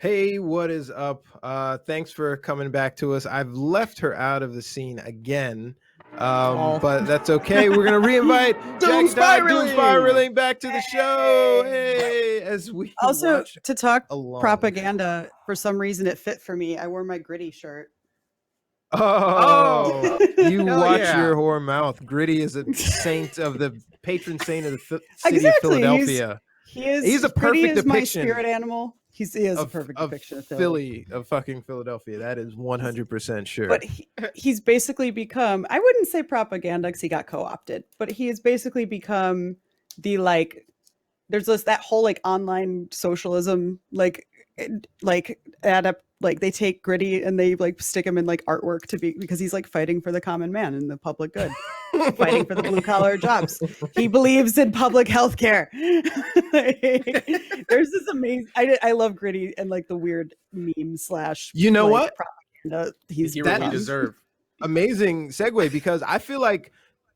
Hey, what is up? Thanks for coming back to us. I've left her out of the scene again, but that's okay. We're gonna reinvite DoomSpiraling back to the show. Hey, as we Also, watch to talk along. propaganda, for some reason it fit for me. I wore my Gritty shirt. Oh, you hell watch yeah. your whore mouth. Gritty is a saint of the patron saint of the city of Exactly. Philadelphia. He's a Gritty perfect is my depiction spirit animal. He is a perfect depiction of Philly. of fucking Philadelphia. That is 100% sure. But he's basically become, I wouldn't say propaganda because he got co-opted, but he has basically become the there's that whole online socialism they take Gritty and they stick him in artwork because he's fighting for the common man and the public good, fighting for the blue collar jobs. He believes in public health care. There's this amazing, I love Gritty and the weird meme slash you know what propaganda he's that we deserve. Amazing segue, because I feel like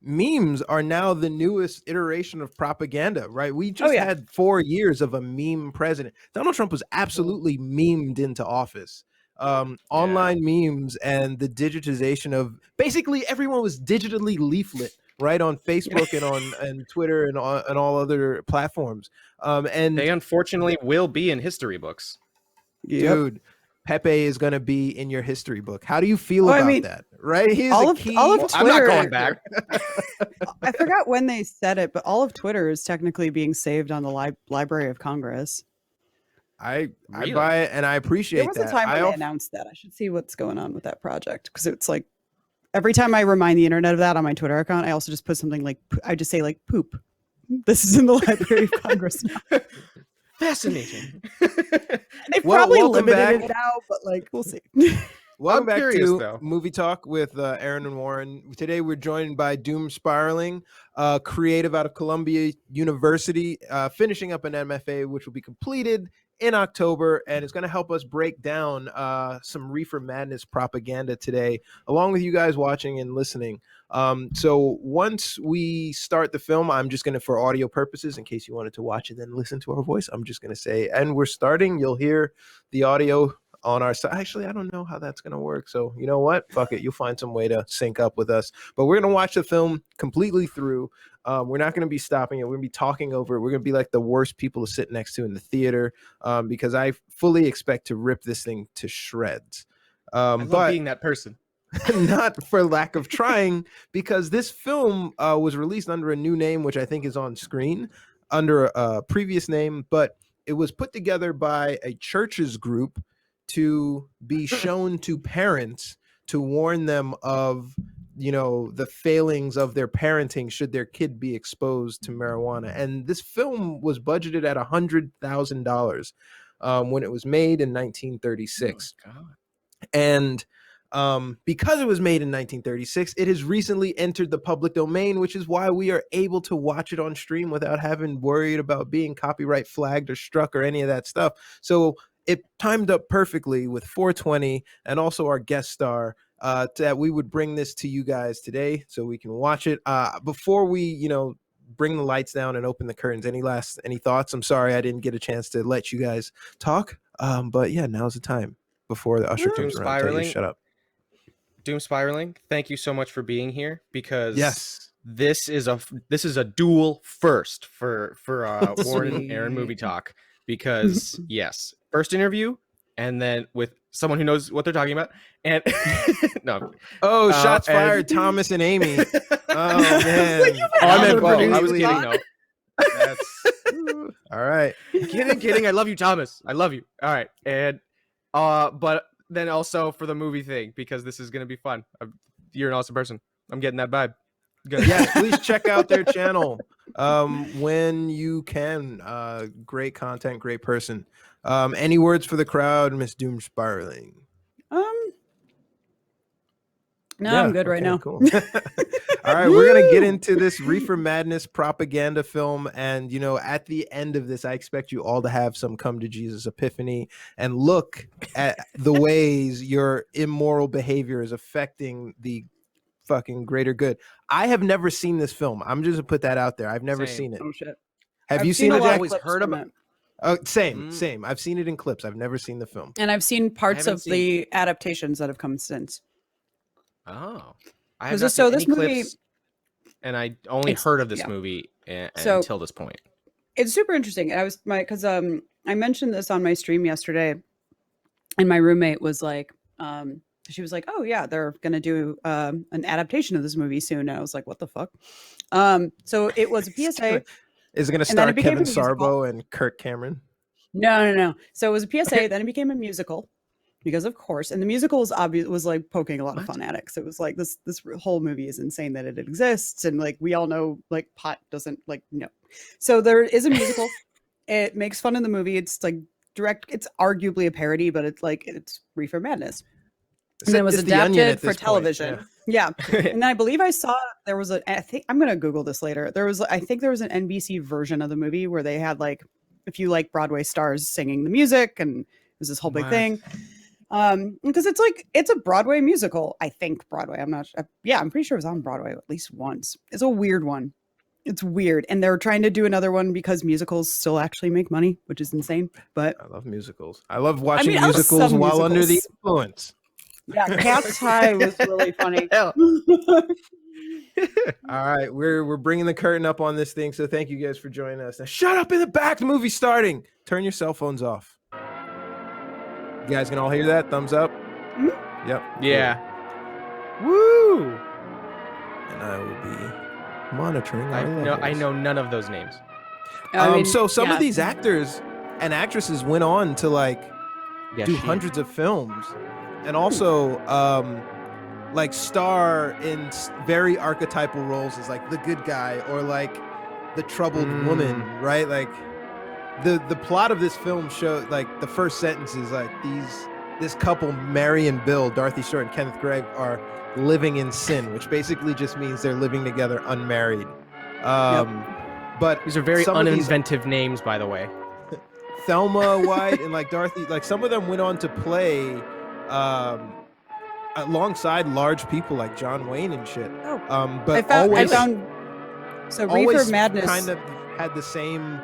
memes are now the newest iteration of propaganda, right? We just had 4 years of a meme president. Donald Trump was absolutely memed into office. Online memes and the digitization of basically everyone was digitally leaflet, right, on Facebook and Twitter and all other platforms. And they unfortunately will be in history books. Dude, Pepe is going to be in your history book. How do you feel about that? Right? He's all a of key. Twitter, I'm not going back. I forgot when they said it, but all of Twitter is technically being saved on the Library of Congress. I buy it and I appreciate that. There was a time when they announced that. I should see what's going on with that project, because it's every time I remind the internet of that on my Twitter account, I also just put something I just say poop. This is in the Library of Congress now. Fascinating. They've probably limited it now, but we'll see. Welcome back to Movie Talk with Aaron and Warren. Today we're joined by DoomSpiraling, creative out of Columbia University, finishing up an MFA, which will be completed in October, and it's going to help us break down some Reefer Madness propaganda today, along with you guys watching and listening. So once we start the film, I'm just going to, for audio purposes, in case you wanted to watch it then listen to our voice, I'm just going to say, and we're starting. You'll hear the audio on our side. Actually, I don't know how that's going to work. So you know what? Fuck it. You'll find some way to sync up with us. But we're going to watch the film completely through. We're not going to be stopping it. We're going to be talking over it. We're going to be like the worst people to sit next to in the theater, because I fully expect to rip this thing to shreds. I love being that person. Not for lack of trying, because this film was released under a new name, which I think is on screen, under a previous name, but it was put together by a church's group to be shown to parents to warn them of, the failings of their parenting should their kid be exposed to marijuana. And this film was budgeted at $100,000 when it was made in 1936. Oh, God. And because it was made in 1936, it has recently entered the public domain, which is why we are able to watch it on stream without having worried about being copyright flagged or struck or any of that stuff. So it timed up perfectly with 420 and also our guest star that we would bring this to you guys today so we can watch it. Before we, bring the lights down and open the curtains, any thoughts? I'm sorry I didn't get a chance to let you guys talk. But yeah, now's the time before the usher comes around and tell you to shut up. DoomSpiraling, thank you so much for being here, because this is a dual first for Warren and Aaron Movie Talk, because first interview and then with someone who knows what they're talking about, and shots fired. Thomas and Amy. Oh man, I was kidding. No, that's all right. Kidding. I love you, Thomas. I love you. All right, and but then also for the movie thing, because this is gonna be fun. You're an awesome person. I'm getting that vibe. Yes, please check out their channel when you can. Great content, great person. Any words for the crowd, Miss DoomSpiraling? No, I'm good right now. Cool. All right, we're gonna get into this Reefer Madness propaganda film, and at the end of this, I expect you all to have some come to Jesus epiphany and look at the ways your immoral behavior is affecting the fucking greater good. I have never seen this film. I'm just gonna put that out there. I've never seen it. Oh shit. Have you seen it? I've always heard about it. Oh, same. I've seen it in clips. I've never seen the film. And I've seen parts of the adaptations that have come since. Oh. I have not seen any clips, and I only heard of this movie until this point. It's super interesting. Because I mentioned this on my stream yesterday, and my roommate was like, she was like, "Oh yeah, they're gonna do an adaptation of this movie soon." And I was like, "What the fuck?" So it was a PSA. Is it gonna star Kevin Sorbo and Kirk Cameron? No. So it was a PSA. Then it became a musical. Because of course, and the musical was like poking a lot of fun at it. Because it was like this whole movie is insane that it exists, and like we all know, like pot doesn't like no. So there is a musical. It makes fun of the movie. It's like direct. It's arguably a parody, but it's Reefer Madness. And it was adapted for television. Yeah. And I believe I saw there was I think I'm gonna Google this later. I think there was an NBC version of the movie where they had like a few like Broadway stars singing the music, and it was this whole big thing. Because it's a Broadway musical. I think Broadway. I'm not sure. Yeah, I'm pretty sure it was on Broadway at least once. It's a weird one. It's weird. And they're trying to do another one because musicals still actually make money, which is insane. But I love musicals. I love watching musicals while under the influence. Yeah, Cat's High was really funny. All right, we're bringing the curtain up on this thing, so thank you guys for joining us. Now, shut up in the back. The movie's starting. Turn your cell phones off. You guys can all hear that? Thumbs up? Mm-hmm. Yep. Yeah. Cool. Woo! And I will be monitoring. I know none of those names. So some of these actors and actresses went on to like do hundreds of films, and also like star in very archetypal roles as like the good guy or like the troubled woman, right? Like the plot of this film show, like the first sentence is like this couple, Mary and Bill, Dorothy Short and Kenneth Gregg, are living in sin, which basically just means they're living together unmarried. But these are very uninventive names, by the way. Thelma White and like Dorothy, like some of them went on to play alongside large people like John Wayne and shit. But I found Reefer Madness kind of had the same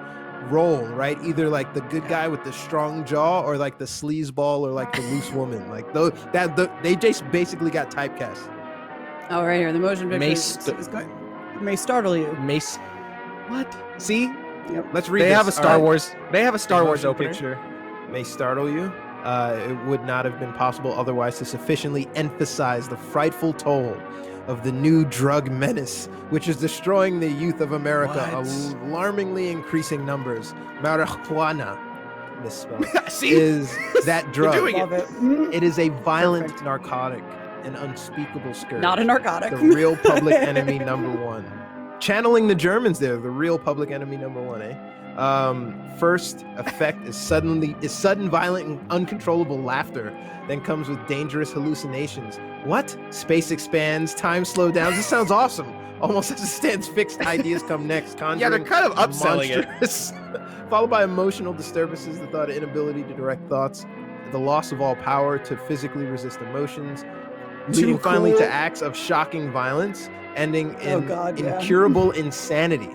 role, right? Either like the good guy with the strong jaw, or like the sleazeball, or like the loose woman. Like they just basically got typecast. Oh, right here, the motion picture may startle you. What? See? Yep. Let's read. They have a Star Wars. They have a Star Wars opening. Picture may startle you. It would not have been possible otherwise to sufficiently emphasize the frightful toll of the new drug menace, which is destroying the youth of America, alarmingly increasing numbers. Marijuana, misspelled, is that drug. Love it. It is a violent narcotic, an unspeakable scourge. Not a narcotic. The real public enemy number one. Channeling the Germans there, the real public enemy number one, First effect is sudden, violent, and uncontrollable laughter. Then comes with dangerous hallucinations. What? Space expands, time slows down. This sounds awesome. Almost as it stands fixed, ideas come next. Yeah, they're kind of upselling it. Followed by emotional disturbances, the thought of inability to direct thoughts, the loss of all power to physically resist emotions, leading finally to acts of shocking violence, ending in incurable insanity.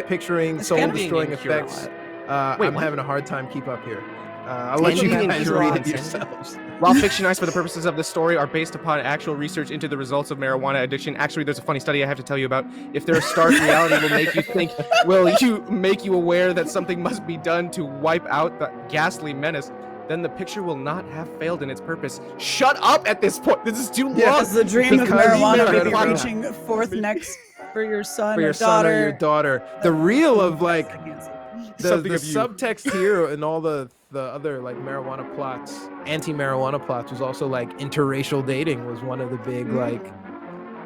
Picturing soul-destroying effects. I'm having a hard time keep up here. I'll let you guys read it yourselves. While fictionized for the purposes of this story are based upon actual research into the results of marijuana addiction. Actually, there's a funny study I have to tell you about. If their stark reality will make you aware that something must be done to wipe out the ghastly menace, then the picture will not have failed in its purpose. Shut up at this point. This is too long. Because the dream of marijuana may be reaching forth next for your son or your daughter. The real of like the subtext here and all the other like marijuana plots, anti-marijuana plots, was also like interracial dating was one of the big like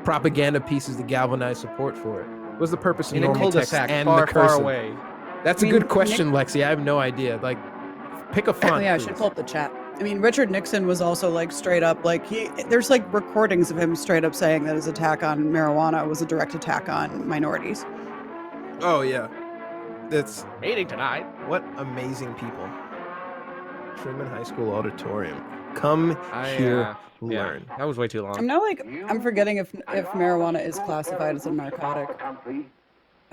propaganda pieces to galvanize support for it. What was the purpose of normal text and the cursive? Far away. That's a good question, Lexi. I have no idea. Like, pick a font. Yeah, I should pull up the chat. I mean, Richard Nixon was also like straight up like there's like recordings of him straight up saying that his attack on marijuana was a direct attack on minorities. Oh yeah, that's meeting tonight. What amazing people! Truman High School auditorium. Come here, learn. That was way too long. I'm now like I'm forgetting if marijuana is classified as a narcotic.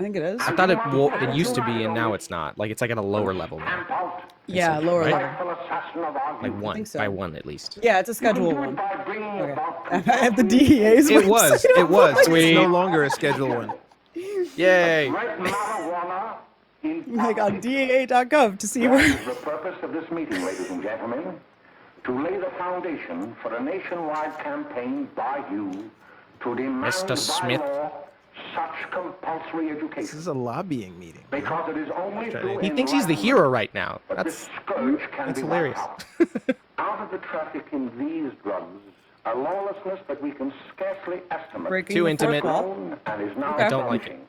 think it is. I thought it used to be, and now it's not. Like, it's like at a lower level now. Yeah, lower right? level. Like one, so. by one at least. Yeah, it's a schedule one. Okay. I have the DEA's It was. It was. Sweet. It's no longer a schedule one. Yay! Oh my god, DEA.gov to see where. The purpose of this meeting, ladies and gentlemen, to lay the foundation for a nationwide campaign by you to demand Mr. Smith. by law such compulsory This education. is a lobbying meeting. Because it is only through He thinks he's the hero right now. that this That's scourge can that's be hilarious. wiped out. Out of the traffic in these drugs, a lawlessness that we can scarcely estimate. Breaking Too the fourth intimate. wall. And is now Okay. I don't like it. flourishing.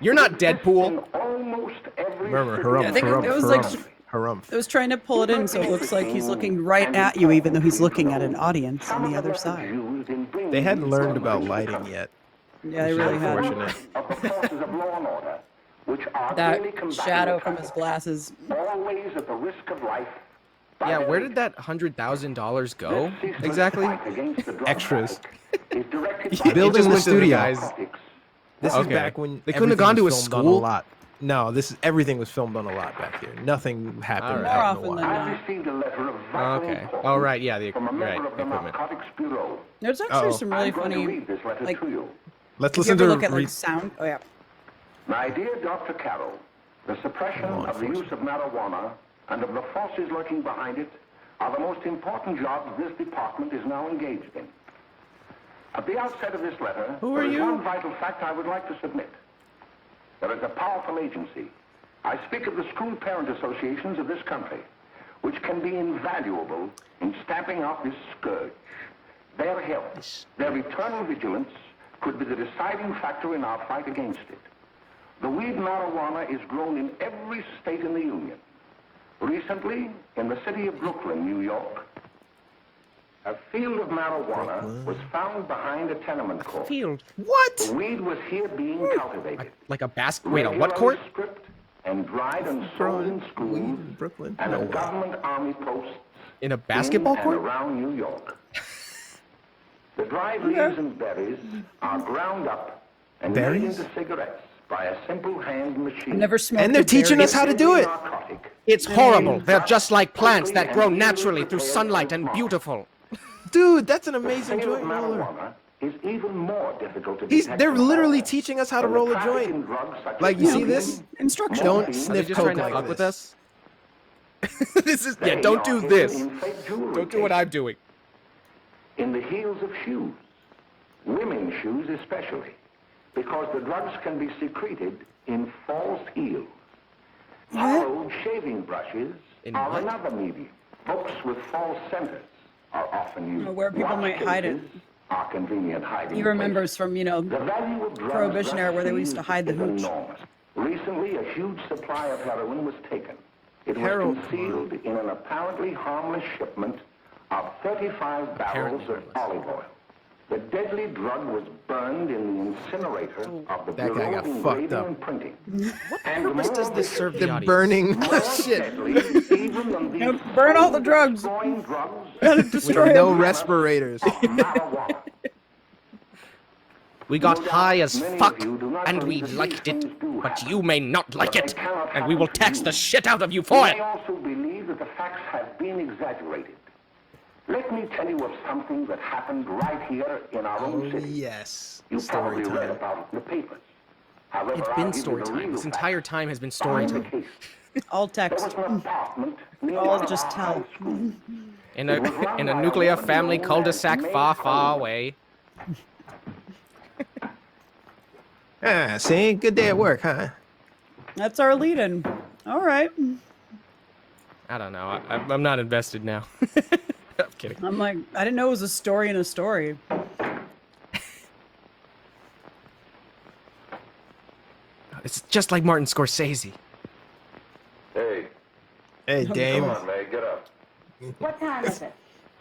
You're not In Deadpool. almost every Remember, city harumph, I think harumph, it was like- harumph, harumph. It was trying to pull it in so it looks like he's looking right at you, even though he's looking at an audience on the other side. They hadn't learned about lighting yet. Yeah, they really had Unfortunate. Of the forces of law and order, which are that daily combating shadow the from his traffic, glasses. always at the risk of life. Yeah, where did that $100,000 go exactly? Extras. Building Building the went to the studio. guys- This Okay. is back when They couldn't have everything gone to was a filmed on school? a lot. No, this is everything was filmed on a lot back here. Nothing happened Alright. out in the More often wild. than I received a letter of vital Okay. importance Oh, right. Yeah, from a member right, of the equipment. Narcotics Bureau. There's actually Uh-oh. some really I'm going to funny. read this letter like- to you. Let's If you listen ever to look at re- like sound. Oh yeah. My dear Dr. Carroll, the suppression Law of the use of marijuana and of the forces lurking behind it are the most important jobs this department is now engaged in. At the outset of this letter, Who there are is you? one vital fact I would like to submit. There is a powerful agency. I speak of the school parent associations of this country, which can be invaluable in stamping out this scourge. Their help, their eternal vigilance, could be the deciding factor in our fight against it. The weed marijuana is grown in every state in the Union. Recently, in the city of Brooklyn, New York, a field of marijuana was found behind a tenement court. Field. The What? weed was here being cultivated. Like a basket? Wait, a what court? Regularly stripped and dried and sold growing in weed schools in Brooklyn? and No at way. government army posts In a basketball in and court? around New York. The dried leaves and berries are ground up and made Berries? into cigarettes by a simple hand machine. Never smoked. And they're a teaching berry. us how to do it. Narcotic. It's horrible. They're just like plants that grow naturally through sunlight and beautiful. Dude, that's an amazing Sale of joint roller. marijuana is even more difficult to They're detect than literally all. teaching us how to When the roll a traffic joint. in drugs such Like, as you see cocaine, this? Instruction. Don't morphine, sniff Are they just coke trying to like fuck with this. us? This is they don't are do hidden this. in fake jewelry Don't do what cases. I'm doing. In the heels of shoes, women's shoes especially, because the drugs can be secreted in false heels. Borrowed shaving brushes In are what? another medium. Books with false centers are often used. Where people Watch might hide it. cases are convenient hiding He places. remembers from The value of drugs Prohibition era where they used to thus hide the is hooch. enormous. Recently, a huge supply of heroin was taken. It was Heroin. concealed in an apparently harmless shipment of 35 barrels Apparently of olive oil. The deadly drug was burned in the incinerator of the That guy Bureau got of fucked Engraving up. and Printing. What And purpose does more this serve the They're audience? burning more shit deadly even than these Yep, burn all the drugs. soul-destroying drugs with destroy no them. respirators. of marijuana. We got high as Many of fuck, you do not and believe we that liked these it, things do but happen. you may not like But it, they cannot and we will happen to tax you. the shit out of you You for may it. also believe that the facts have been exaggerated. Let me tell you of something that happened right here in our Oh, own city. yes. You Story probably read time. about it in the papers. However, It's I'll been give you story the time. real This facts entire time has been story behind time. the case. all There text. was an apartment near All one of just our tell. high schools. In It was a run in by a a nuclear woman family known cul-de-sac as far, May far Hollywood. away. Ah, see? Good day at work, huh? That's our lead-in. All right. I don't know. I'm not invested now. I'm kidding. I'm like, I didn't know it was a story in a story. It's just like Martin Scorsese. Hey, Hey, Dame. come on, May, get up. What time is it?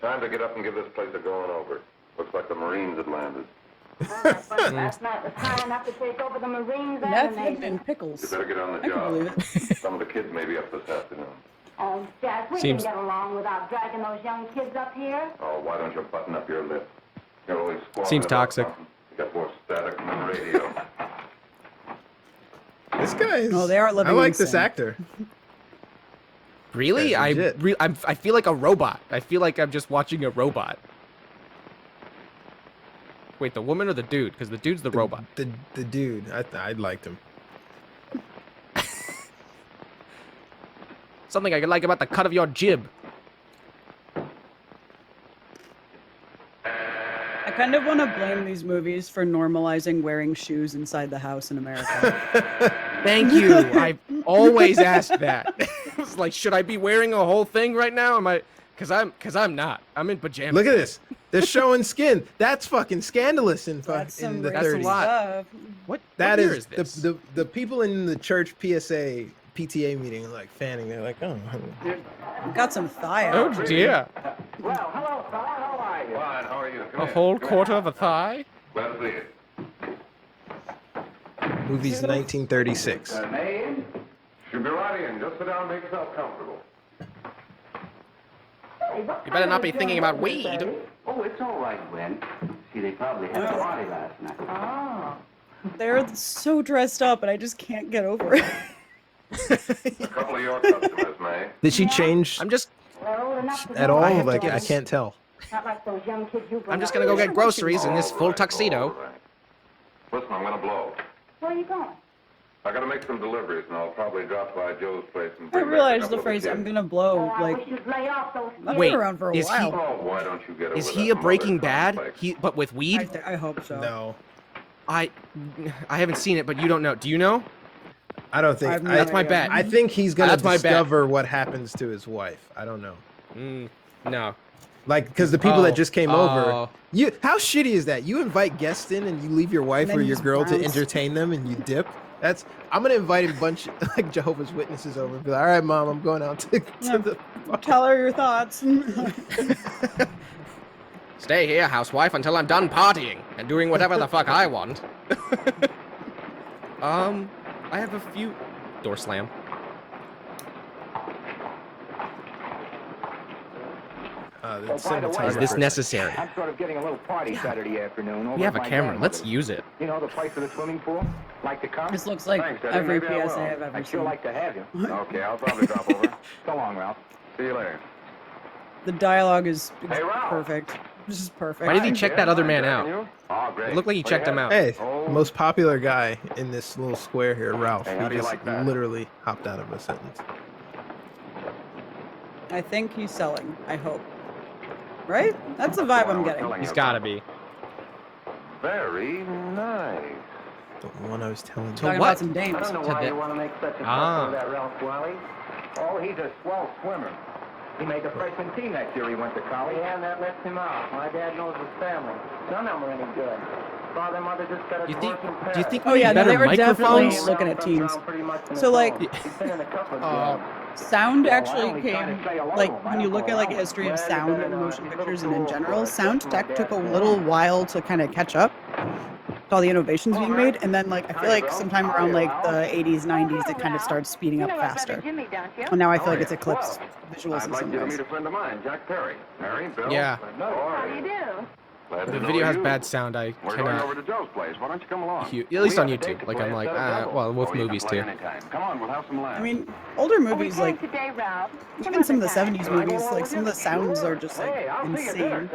Time to get up and give this place a going over. Looks like the Marines had landed. Last night was high enough to take over the Marines and the Nothing Navy. and You pickles. better get on the I can believe job. it. Some of the kids may be up this afternoon. Oh, Jack, we Seems- can get along without dragging those young kids up here. Oh, why don't you button up your lip? You're always squawking Seems about toxic. something. You got more static than the radio. guy is. Oh, they are living I like in this sin. actor. Really? That's legit. I feel like a robot. I feel like I'm just watching a robot. Wait, the woman or the dude? Because the dude's the robot. The dude. I liked him. Something I like about the cut of your jib. I kind of want to blame these movies for normalizing wearing shoes inside the house in America. Thank you. I've always asked that. It's like, should I be wearing a whole thing right now? Am I? Because I'm not. I'm in pajamas. Look at this. They're showing skin. That's fucking scandalous in the That's some 30s. racist stuff. What? That what year is this? the people in the church PTA meeting are like fanning. They're like, oh. Got some thigh Oh out. dear. Well, hello, fella. How are you? Fine, how are you? Come A in. whole Come quarter in. of a thigh? Glad to see you. Movie's 1936. Name? Should be right in. Just sit down and make yourself comfortable. You better not be thinking about weed. Oh, it's all right, Gwen. See, they probably had a party last night. Oh. They're so dressed up, and I just can't get over it. A couple of your customers, May. Did she change I'm just They're old enough to at know all? what Like it I is. can't tell. Not like those young kids you bring I'm just up. gonna go get groceries in this full All right, tuxedo. all right. Listen, I'm gonna blow. Where are you going? I gotta make some deliveries, and I'll probably drop by Joe's place and I bring back a realized couple the of phrase kids. "I'm gonna blow" Oh, I like wish you'd lay off those I've Wait, been around for a is he- while. Oh, why don't you get over Is he a that Breaking mother Bad? complex? But with weed? I hope so. No, I haven't seen it, but you don't know. Do you know? I don't think. That's my bet. I think he's gonna That's my bet. discover what happens to his wife. I don't know. No. Like, because the people Oh, that just came over, oh. you how shitty is that? You invite guests in and you leave your wife And then or you your just girl to bounce. entertain them and you dip. I'm gonna invite a bunch like Jehovah's Witnesses over and be like, all right, mom, I'm going out to Yeah. the. Tell her your thoughts. Stay here, housewife, until I'm done partying and doing whatever the fuck I want. I have a few. Door slam. The cinematographer. Is this necessary? I'm sort of getting a little party Saturday afternoon. Over We have at a my camera. Let's grandmother's. use it. You know the place with the swimming pool? Like to come? This looks like Thanks, Eddie. every Maybe I will. PSA I've ever I'd sure seen. like to have you. Okay, I'll probably drop over. So long, Ralph. See you later. The dialogue is Hey, Ralph. perfect. This is perfect. Why did he check that other man out? Oh, great. It looked like he checked him out. Hey, Oh. most popular guy in this little square here, Ralph. Hey, how He do you just like that? literally hopped out of a sentence. I think he's selling. I hope. Right? That's the vibe I'm getting. He's gotta be. Very nice. The one I was telling you. Talking what? about some dames. I don't know To why the- you want to make such a fuss Ah. over that Ralph Wally. Oh, he's a swell swimmer. He made the freshman team that year he went to college. Yeah, and that lets him out. My dad knows his family. None of them are any good. Father, mother just got a Do you think? divorce in Do you Paris. think Oh, we yeah, need no, better they were definitely microphones? looking at teens. Pretty much in So, his like, own. He's been in a couple of jobs. Sound Well, I actually only came, tried to say hello. like, when you look at, like, a history of sound in motion pictures and in general, sound tech took a little while to kind of catch up to all the innovations being made, and then, like, I feel like sometime around, like, the 80s, 90s, it kind of started speeding up faster. Jimmy, don't you? And now I feel like it's eclipsed visuals I'd in like some you to ways. meet a friend of mine, Jack Perry. Mary, Bill. Yeah. How do you do? Glad to The know video has you. bad sound. I We're going over cannot. to Joe's place. Why don't you come along? At least on YouTube. Like I'm like, well, with movies too. Come on, we'll have some laughs. I mean, older movies, Are we like, going today, Ralph? even some of the 70s movies, like, some of the sounds are just, like, insane.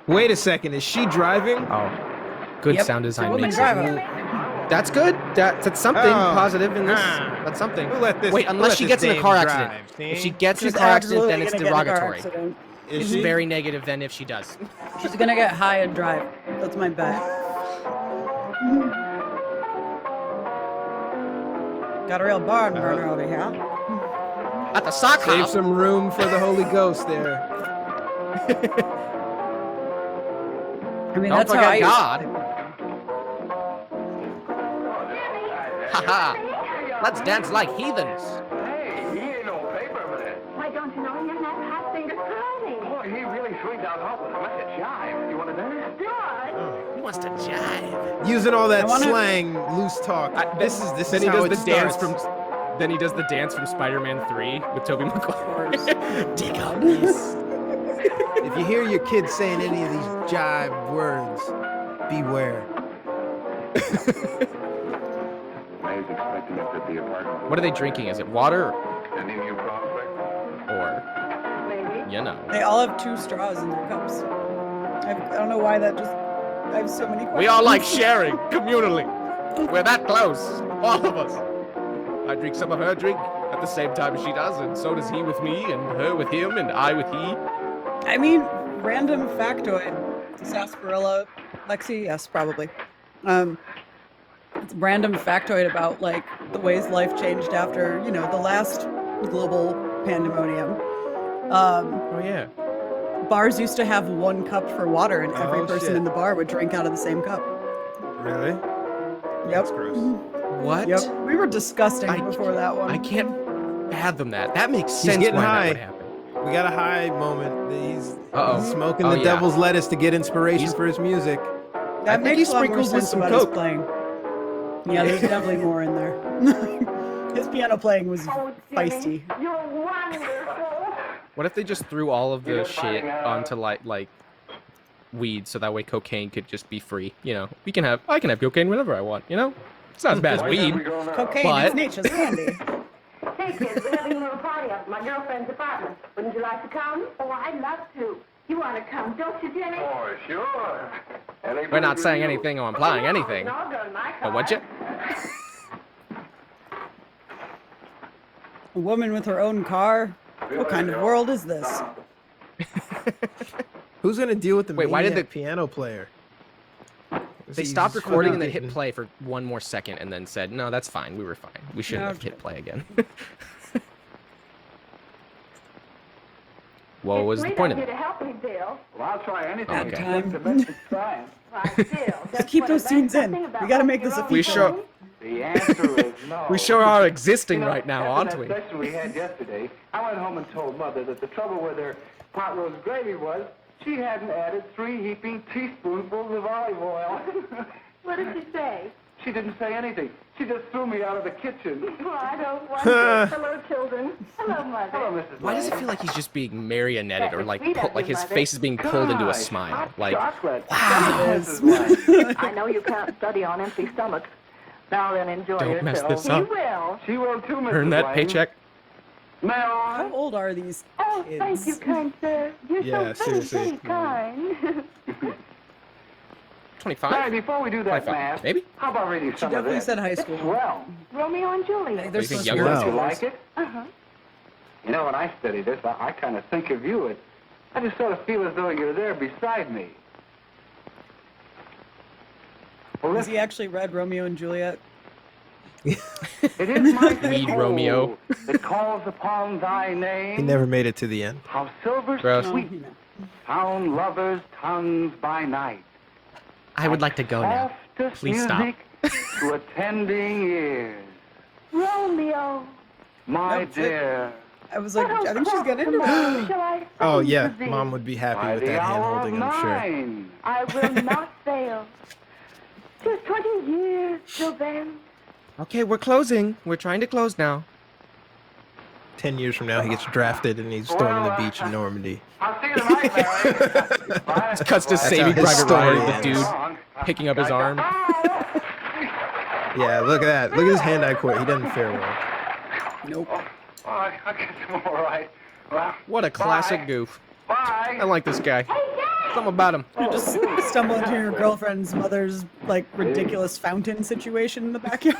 Wait a second, is she driving? Oh, good Yep. sound design Woman makes driver. it. That's good. That's something Oh. positive in this. Ah. That's something. We'll let this- Wait, we'll unless let she this gets in a dame car drive, accident. see? If she gets in She's a car accident, absolutely then it's gonna get in a car derogatory. accident. Is It's she? very negative then if she does. She's gonna get high and drive. That's my bet. Got a real barn burner over here. At the sock Save hop. some room for the Holy Ghost there. I mean, Don't that's how I forget used God. Haha. Let's dance like heathens. Hey, he ain't no paper man. Why don't you know him? That hot finger curly. Boy, he really swings out hot with a mess of jive. You want to dance? Good. He wants to jive. Using all that I wanna- slang, loose talk. This is Then he how does it the dance starts. from. Then he does the dance from Spider-Man 3 with Tobey Maguire. Dig up. If you hear your kids saying any of these jive words, beware. May guys expecting us at the apartment. What are they drinking? Is it water Any new prospects? or, Maybe. you know? They all have 2 straws in their cups. I don't know why that just. I have so many questions. We all like sharing communally. We're that close, all of us. I drink some of her drink at the same time as she does, and so does he with me, and her with him, and I with he. I mean, random factoid. Sarsaparilla, Lexi, yes, probably. It's a random factoid about like the ways life changed after the last global pandemonium. Oh yeah. Bars used to have 1 cup for water, and every Oh, person shit. in the bar would drink out of the same cup. Really? Yep. That's gross. What? Yep. We were disgusting before that one. I can't fathom that. That makes He's sense getting why high. that would happen. We got a high moment. He's Uh-oh. smoking Oh, the yeah. devil's lettuce to get inspiration for his music. That think he makes a lot more sprinkled with sense some about his Coke. playing. Yeah, there's definitely more in there. His piano playing was Oh, feisty. Jimmy, you're wonderful. What if they just threw all of the shit onto like weed, so that way cocaine could just be free? I can have cocaine whenever I want. It's not as bad as weed. Cocaine But- is nature's candy. Hey, kids, we're having a little party up at my girlfriend's apartment. Wouldn't you like to come? Oh, I'd love to. You want to come, don't you, Jimmy? Oh, sure. We're not saying anything or implying anything. No, I'll go to my Oh, car. would you? A woman with her own car? What kind of world is this? Who's gonna deal with the Wait, why did maniac the- piano player? They He's stopped just recording and then fucking- hit play for 1 more second, and then said, "No, that's fine. We were fine. We shouldn't have hit play again." What was the point of Here it? to help me, Bill. Well, I'll try anything. Okay. Time. Trying. Why, Bill, Just keep those scenes in. We gotta make this a We feature. show The answer is no. we sure are existing right now, after aren't we? that session we had yesterday, I went home and told Mother that the trouble with her pot roast gravy was she hadn't added 3 heaping teaspoonfuls of olive oil. What did she say? She didn't say anything. She just threw me out of the kitchen. Well, I don't wonder. Hello, children. Hello, Mother. Hello, Mrs. Why does it feel like he's just being marionetted, or like his face is being pulled into a smile? Like, chocolate. Wow. I know you can't study on empty stomachs. Now then, enjoy Don't yourself. mess this You up. will. She will too, Mrs. earn that Lane. paycheck. May How I? old are these Oh, kids? thank you, kind sir. You're Yeah, so very, seriously. very kind. 25? Sorry, before we do that 25, math, maybe? how about reading She some of definitely this? said high school. Well, Romeo and Juliet. They're You think supposed younger? to be Wow. you high like schoolers. it? Uh-huh. You know, when I study this, I kind of think of you. I just sort of feel as though you're there beside me. Well, Has he actually read Romeo and Juliet? it is my Weed soul Romeo. that calls upon thy name. He never made it to the end. How silver Gross. sweet found lovers' tongues by night. I would like to go now. Softest Please stop. music to attending ears. Romeo. My Nope, dear. I was like, I think she's getting into it. Shall I sing Oh yeah, to thee? Mom would be happy By with the that hand hour of holding, I'm sure. 9. I will not fail. 'Tis 20 years till then. Okay, we're closing. We're trying to close now. 10 years from now, he gets drafted and he's storming the beach in Normandy. I'll see you tonight, Mary. Bye. Cuts to how Saving his Private story Ryan, the ends. dude picking up his arm. Yeah, look at that. Look at his hand-eye cord. He doesn't fare well. Nope. Oh, I guess I'm all right. Well, What a classic bye. goof. Bye. I like this guy. Something about him. You just stumble into your girlfriend's mother's like ridiculous fountain situation in the backyard.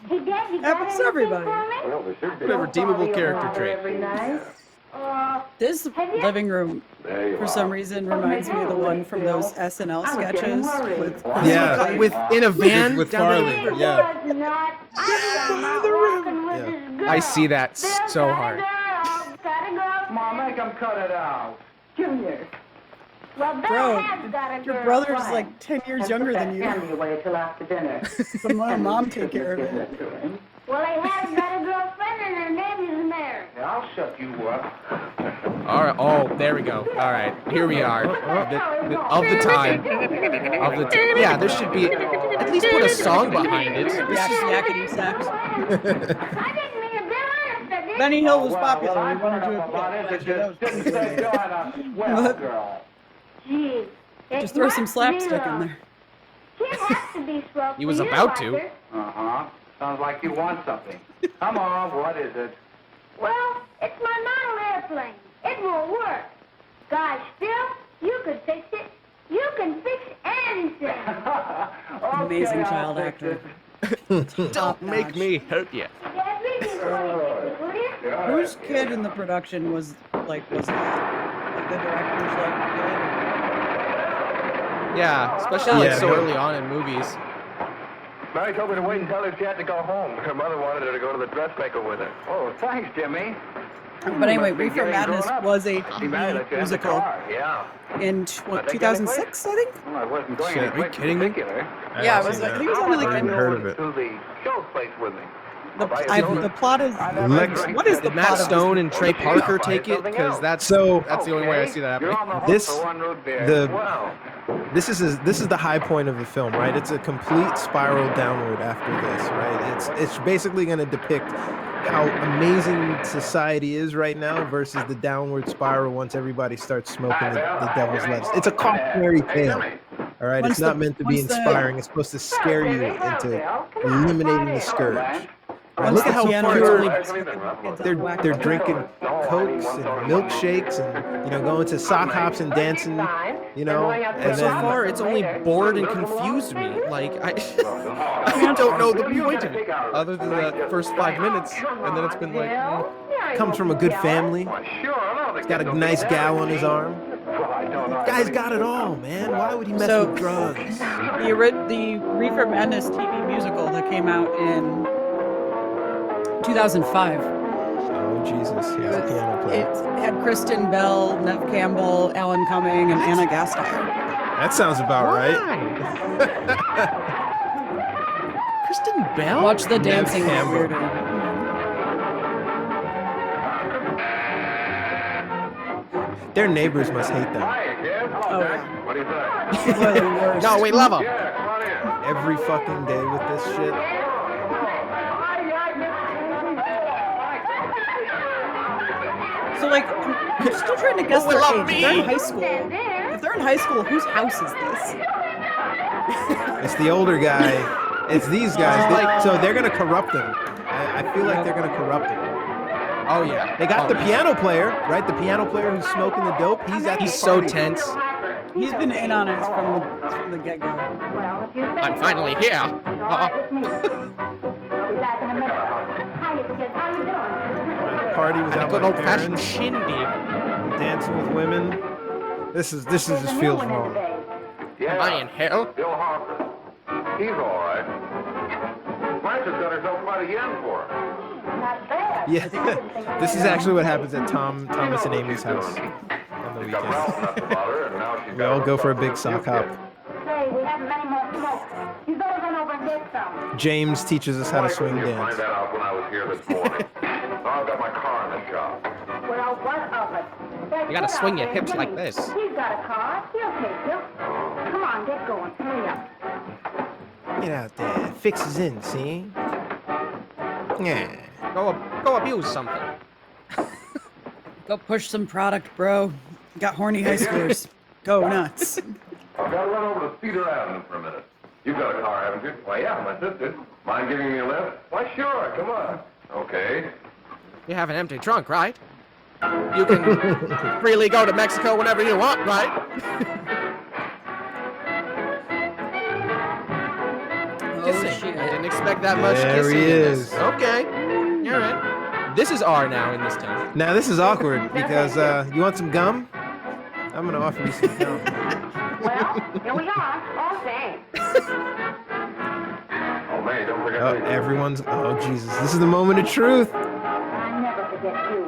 Hey, Dad, you got Happens to anything everybody. for me? Well, there should be. What a redeemable character Mother trait. every night. This living room, There you for are. some reason, reminds me of the one from those SNL I was getting sketches worried. with Yeah. With in a van With down Farley. there. Yeah. It was not. I'm out walking with this girl. I see that so hard. Gotta go. Mom, make him cut it out. Junior. Well, Bill Bro, has got a your girl brother's wife. like 10 years And younger put than that you. candy away till after dinner. So let mom take care of it. Well, he has got a girlfriend and her name is Mary. Yeah, I'll shut you up. All right. Oh, there we go. All right. Here we are. Of the time. Yeah, there should be at least put a song behind it. Yak, yakety sax. I didn't mean to be honest, I did. Benny Hill was Well, popular. I We wanted don't to know about it. It that just didn't say John a swell What? girl. Gee, Just throw some slapstick in there. Jimmy, has to be swell He was for you, about to. Arthur. Uh-huh. Sounds like you want something. Come on, what is it? Well, it's my model airplane. It won't work. Gosh, Phil, you could fix it. You can fix anything. Amazing child actor. Don't make me hurt you. Dad, read me 26, will you? Whose kid in the production was that? Like the director's Yeah, especially so early on in movies. Mary told me to wait and tell her she had to go home. Her mother wanted her to go to the dressmaker with her. Oh, thanks, Jimmy. But anyway, Reefer Madness was a TV musical Yeah. in 2006, I think. Well, I wasn't going Shit, anywhere are you kidding me? particular. Yeah, it was. I think it was only like Never heard of it. To the show place with me. the plot is. Lex- What is the Did Matt plot of Stone this? and Trey Parker take it? Because that's the only way I see that You're happening. on the hook This- for one root beer. the- Well, This is the high point of the film, right? It's a complete spiral downward after this, right? It's basically going to depict how amazing society is right now versus the downward spiral once everybody starts smoking the devil's lettuce. It's a cautionary tale, all right? It's not meant to be inspiring. It's supposed to scare you into eliminating the scourge. Right, Once look at the how piano pure rolls, they're drinking cokes and milkshakes and going to sock hops and dancing, and But so then far, it's only bored and confused me. Like, I don't know the point of it, other than the first 5 minutes, and then it's been like, comes from a good family. sure, I don't He's got a nice gal on his arm. Guy's got it all, man. Why would he mess So- with drugs? The Reefer Madness TV musical that came out in 2005. Oh Jesus, he's a piano player. It had Kristen Bell, Nev Campbell, Alan Cumming, and Anna Gasteyer. That sounds about right. Kristen Bell? Watch the dancing get Campbell. weirder. Their neighbors must hate them. Hi, kid. Oh, yeah. What do you think? People are the worst. No, we love him. Yeah, come on in. Every fucking day with this shit. So, like, I'm still trying to guess their age. If they're in high school, whose house is this? It's the older guy. It's these guys. So they're gonna corrupt him. I feel like they're gonna corrupt him. Oh yeah. They got the piano player, right? The piano player who's smoking the dope. He's at He's the so party. tense. He's been in on it from the get-go. Well, if you think I'm finally here. it's all right with me. I'll be back in a minute. Hiya, kid. How you doing? Party without Good my old-fashioned parents, shindig. dancing with women. This just feels wrong. Yeah. Am I in hell? Bill Harper. He's all right. Frances got herself quite a yen for him. Not bad. Yeah, this is actually what happens at Thomas and Amy's house on the She's got Ralph weekend. nuts about her, and now she's We got all go for a herself big sock hop. Say, we haven't many more smokes. You better run over and get some. James teaches us how to Why swing couldn't you dance. find that out when I was here this morning? Now I've got my car in the shop. Well, what of it? That You gotta kid swing out your there, hips Jimmy, like this. He's got a car. He'll take you. Come on, get going. Hurry up. Get out there. Fixes in, see? Yeah. Go abuse something. Go push some product, bro. Got horny high schoolers. Go nuts. I've got to run over to Cedar Avenue for a minute. You've got a car, haven't you? Why, yeah, my sister. Mind giving me a lift? Why, sure, come on. Okay. You have an empty trunk, right? You can freely go to Mexico whenever you want, right? Kissing. I didn't expect that much There kissing he in this. is. Okay. All right. This is R now in this town. Now this is awkward because you want some gum? I'm gonna offer you some gum. Well, here we are. All same. Oh, man, don't forget Oh, me. everyone's. Oh Jesus! This is the moment of truth. I never forget you.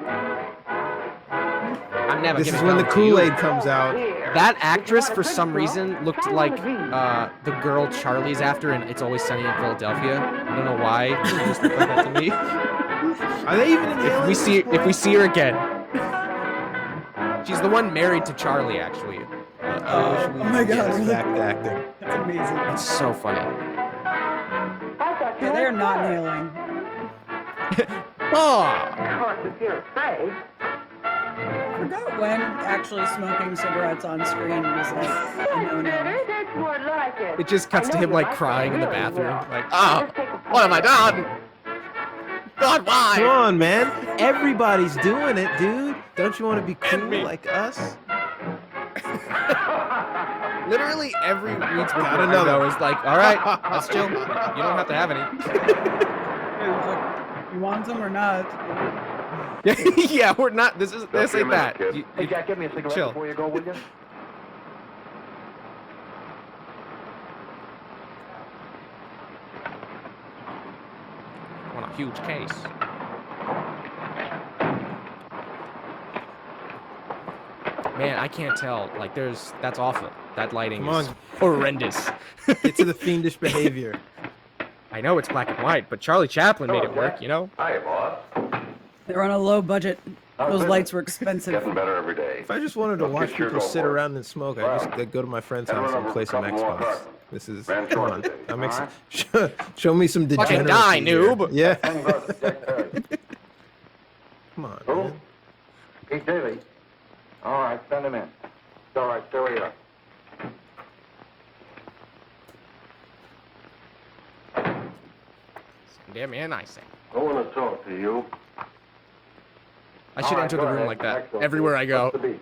I'm never This is giving when the gum to you. Kool-Aid comes out. That actress, for some reason, looked like the girl Charlie's after in It's Always Sunny in Philadelphia. I don't know why. She just looked like that to me. Are they even in the If we see her again, she's the one married to Charlie, actually. Oh my God, really? Fact acting. That's amazing. It's so funny. Yeah, they're not nailing. Oh, Of course, if you're afraid. forgot when actually smoking cigarettes on screen was like a no-no. That's more like it. It just cuts I to know him you like like crying in the that, really bathroom. well. Like, Just take a what have I puff. done? God, why? Come on, man. Everybody's doing it, dude. Don't you want to be cool like us? Literally every Reed's Got another. is like, all right, let's chill. You don't have to have any. You want some or not? Yeah, we're not. This ain't that. Kid. Hey, Jack, give me a cigarette chill. before you go, will you? On a huge case. Man, I can't tell. Like, that's awful. That lighting Come is on. horrendous. Get to the fiendish behavior. I know it's black and white, but Charlie Chaplin made it work, you know? Hi, boss. They were on a low budget. How's Those business? lights were expensive. Getting better every day. If I just wanted to Let's watch get your people go sit for it. around and smoke, I just go to my friend's Head on house and over play a some couple more Xbox. cartons. This is Ran come short on. today. I'm All right. show me some Fucking degeneracy. die, here. noob. Yeah. Hang on, Jack Perry. Come on, Who? man. Pete Daly. All right, send him in. It's all right, stay where you are. Damn man, I say. I want to talk to you. I should All right, enter the go room ahead. like that Excellent. everywhere I go. What's the beat?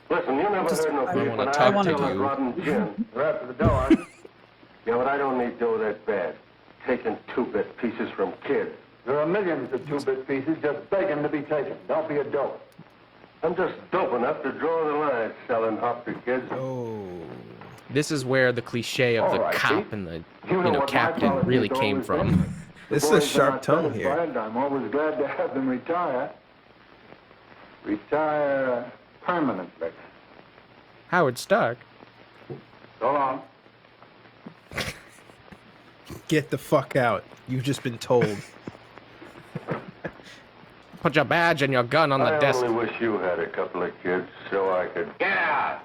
Listen, you never heard no I beef, wanna but talk I to feel like you. rotten gin. You're after the dough, aren't you? Yeah, but I don't need dough that bad. Taking 2-bit pieces from kids. There are millions of 2-bit pieces just begging to be taken. Don't be a dope. I'm just dope enough to draw the line selling hop to kids. Oh. This is where the cliche of the All right, cop Pete. and the You know what my captain policy really is came always from. been. This The is a boys are sharp not tongue here. satisfied. I'm always glad to have them retire. Retire permanently. Howard Stark. So long. Get the fuck out. You've just been told. Put your badge and your gun on the I desk. only wish you had a couple of kids so I could... Yeah!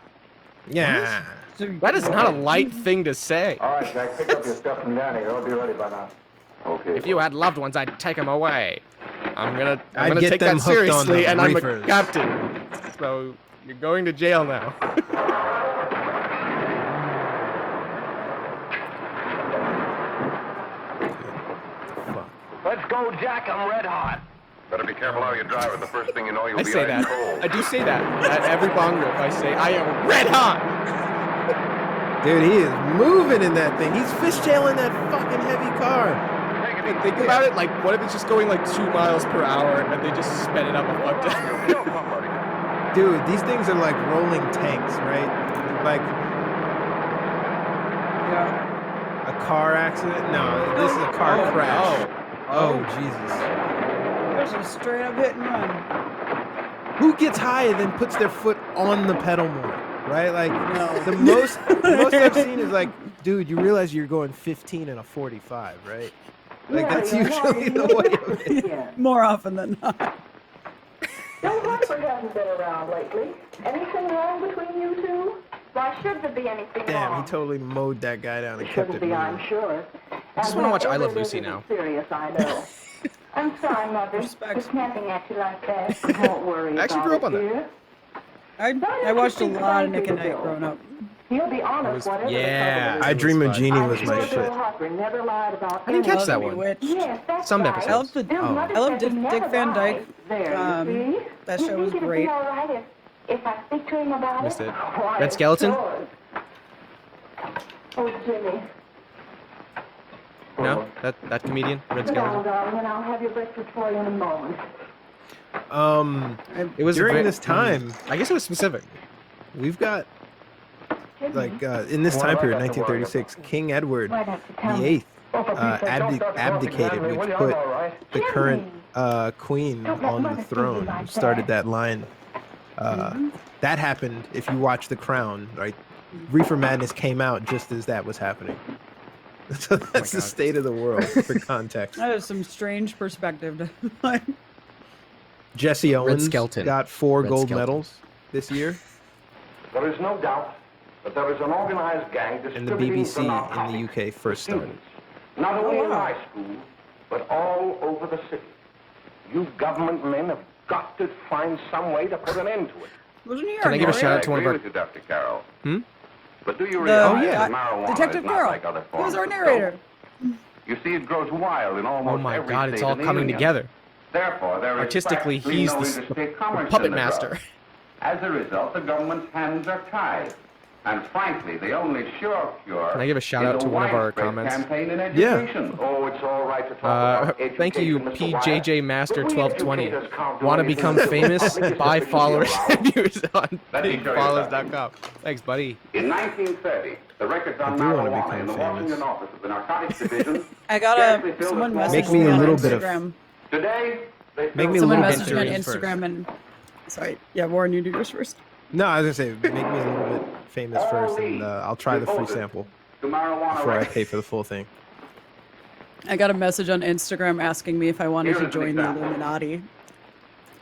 Yeah. That is not a light thing to say. All right, Jack, pick up your stuff from down here. I'll be ready by now. Okay. If you had loved ones, I'd take them away. I'm gonna I'd get take them that hooked on seriously, the and I'm a reefers. captain. So you're going to jail now. Fuck. Let's go, Jack. I'm red hot. Better be careful how you drive it. The first thing you know, you'll I be say ice that. cold. I do say that at every bong rip. I say I am red hot. Dude, he is moving in that thing. He's fishtailing that fucking heavy car. And think about it, like, what if it's just going like 2 miles per hour and they just sped it up a fuck ton? Kill somebody. Dude, these things are like rolling tanks, right? Like Yeah. a car accident? No, this is a car crash. Oh, Jesus. There's a straight up hit and run. Who gets high and then puts their foot on the pedal more? Right? Like No. the most I've seen is like, dude, you realize you're going 15 in a 45, right? Like that's usually the way of it. More often than not. Bill Hartford hasn't been around lately. Anything wrong between you two? Why should there be anything Damn, wrong? he totally mowed that guy down and It kept shouldn't it be, I'm moving. sure. I just wanna watch I Love Lucy now. Serious, I know. I'm sorry, Mother, Respect. for snapping at you like that. Don't worry I actually about grew up it, on that. dear. I watched a lot of Nick and Night growing up. He'll be honest, whatever the yeah. trouble is. I Dream of fun. Jeannie I'm was sure my Bill shit. Harper never lied about I didn't catch anything. that one. Bewitched. Yes, that's Some right. episodes. I loved the Bill's mother I loved said he Dick never Van Dyke. lied. There, you see? That You show was think it'd great. be all right if I speak to him about Missed it? it. Why, Red Skeleton? of course. Oh, Jimmy. No, that comedian, Red Sit down, Skeleton. darling, and I'll have your breakfast for you in a moment. It was During ve- this time, I guess it was specific. we've got Jimmy, like in this time period, 1936, King Edward why don't you tell me? VIII Oh, for Pete's sake, don't start abdicated, talking, which will you? put I'm all right. the Jimmy! current queen Don't let on Mother the see you throne. like Started that. that line. That happened if you watch The Crown, right? Reefer Madness came out just as that was happening. So that's the God. state of the world for context. That is some strange perspective. To, like, Jesse Owens Skeleton. got 4 Red gold Skeleton. medals this year, There is no doubt that there is an organized gang and the distributing BBC in narcotics the UK first to started. students, not only in wow. high school, but all over the city. You government men have got to find some way to put an end to it. Wasn't he Can I give a shout out to one of our... with you, Dr. Carroll. But do you realize yeah. that marijuana Detective is not Carroll. like other Who's forms our of narrator? dope? You see, it grows wild in almost Oh my every god, it's state all in the coming Union. together. Therefore, there is Artistically, practically he's no the interstate commerce puppet in the master. drug. As a result, the government's hands are tied. And frankly, the only sure cure Can I give a shout out to one of our comments? campaign in education. Oh, it's all right to talk about education, Thank you, Mr. Wyatt. PJJ Master But we 1220. educators can't do Want to anything become until the famous? public is Buy sufficiently followers aroused. and viewers on Let me show you bigfollowers.com. Thanks, buddy. In 1930, the records on do wanna marijuana become in the famous. Washington office of the Narcotics Division I got scarcely a filled someone small messaged Make me me a on little bit of- Instagram. Today, they Make me a Someone little messaged bit me on famous first. Instagram and sorry, yeah, Warren, you do yours first. No, I was gonna say, make me a little bit famous first, and I'll try the free sample to marijuana before I records. pay for the full thing. I got a message on Instagram asking me if I wanted Here to is an join the example. Illuminati.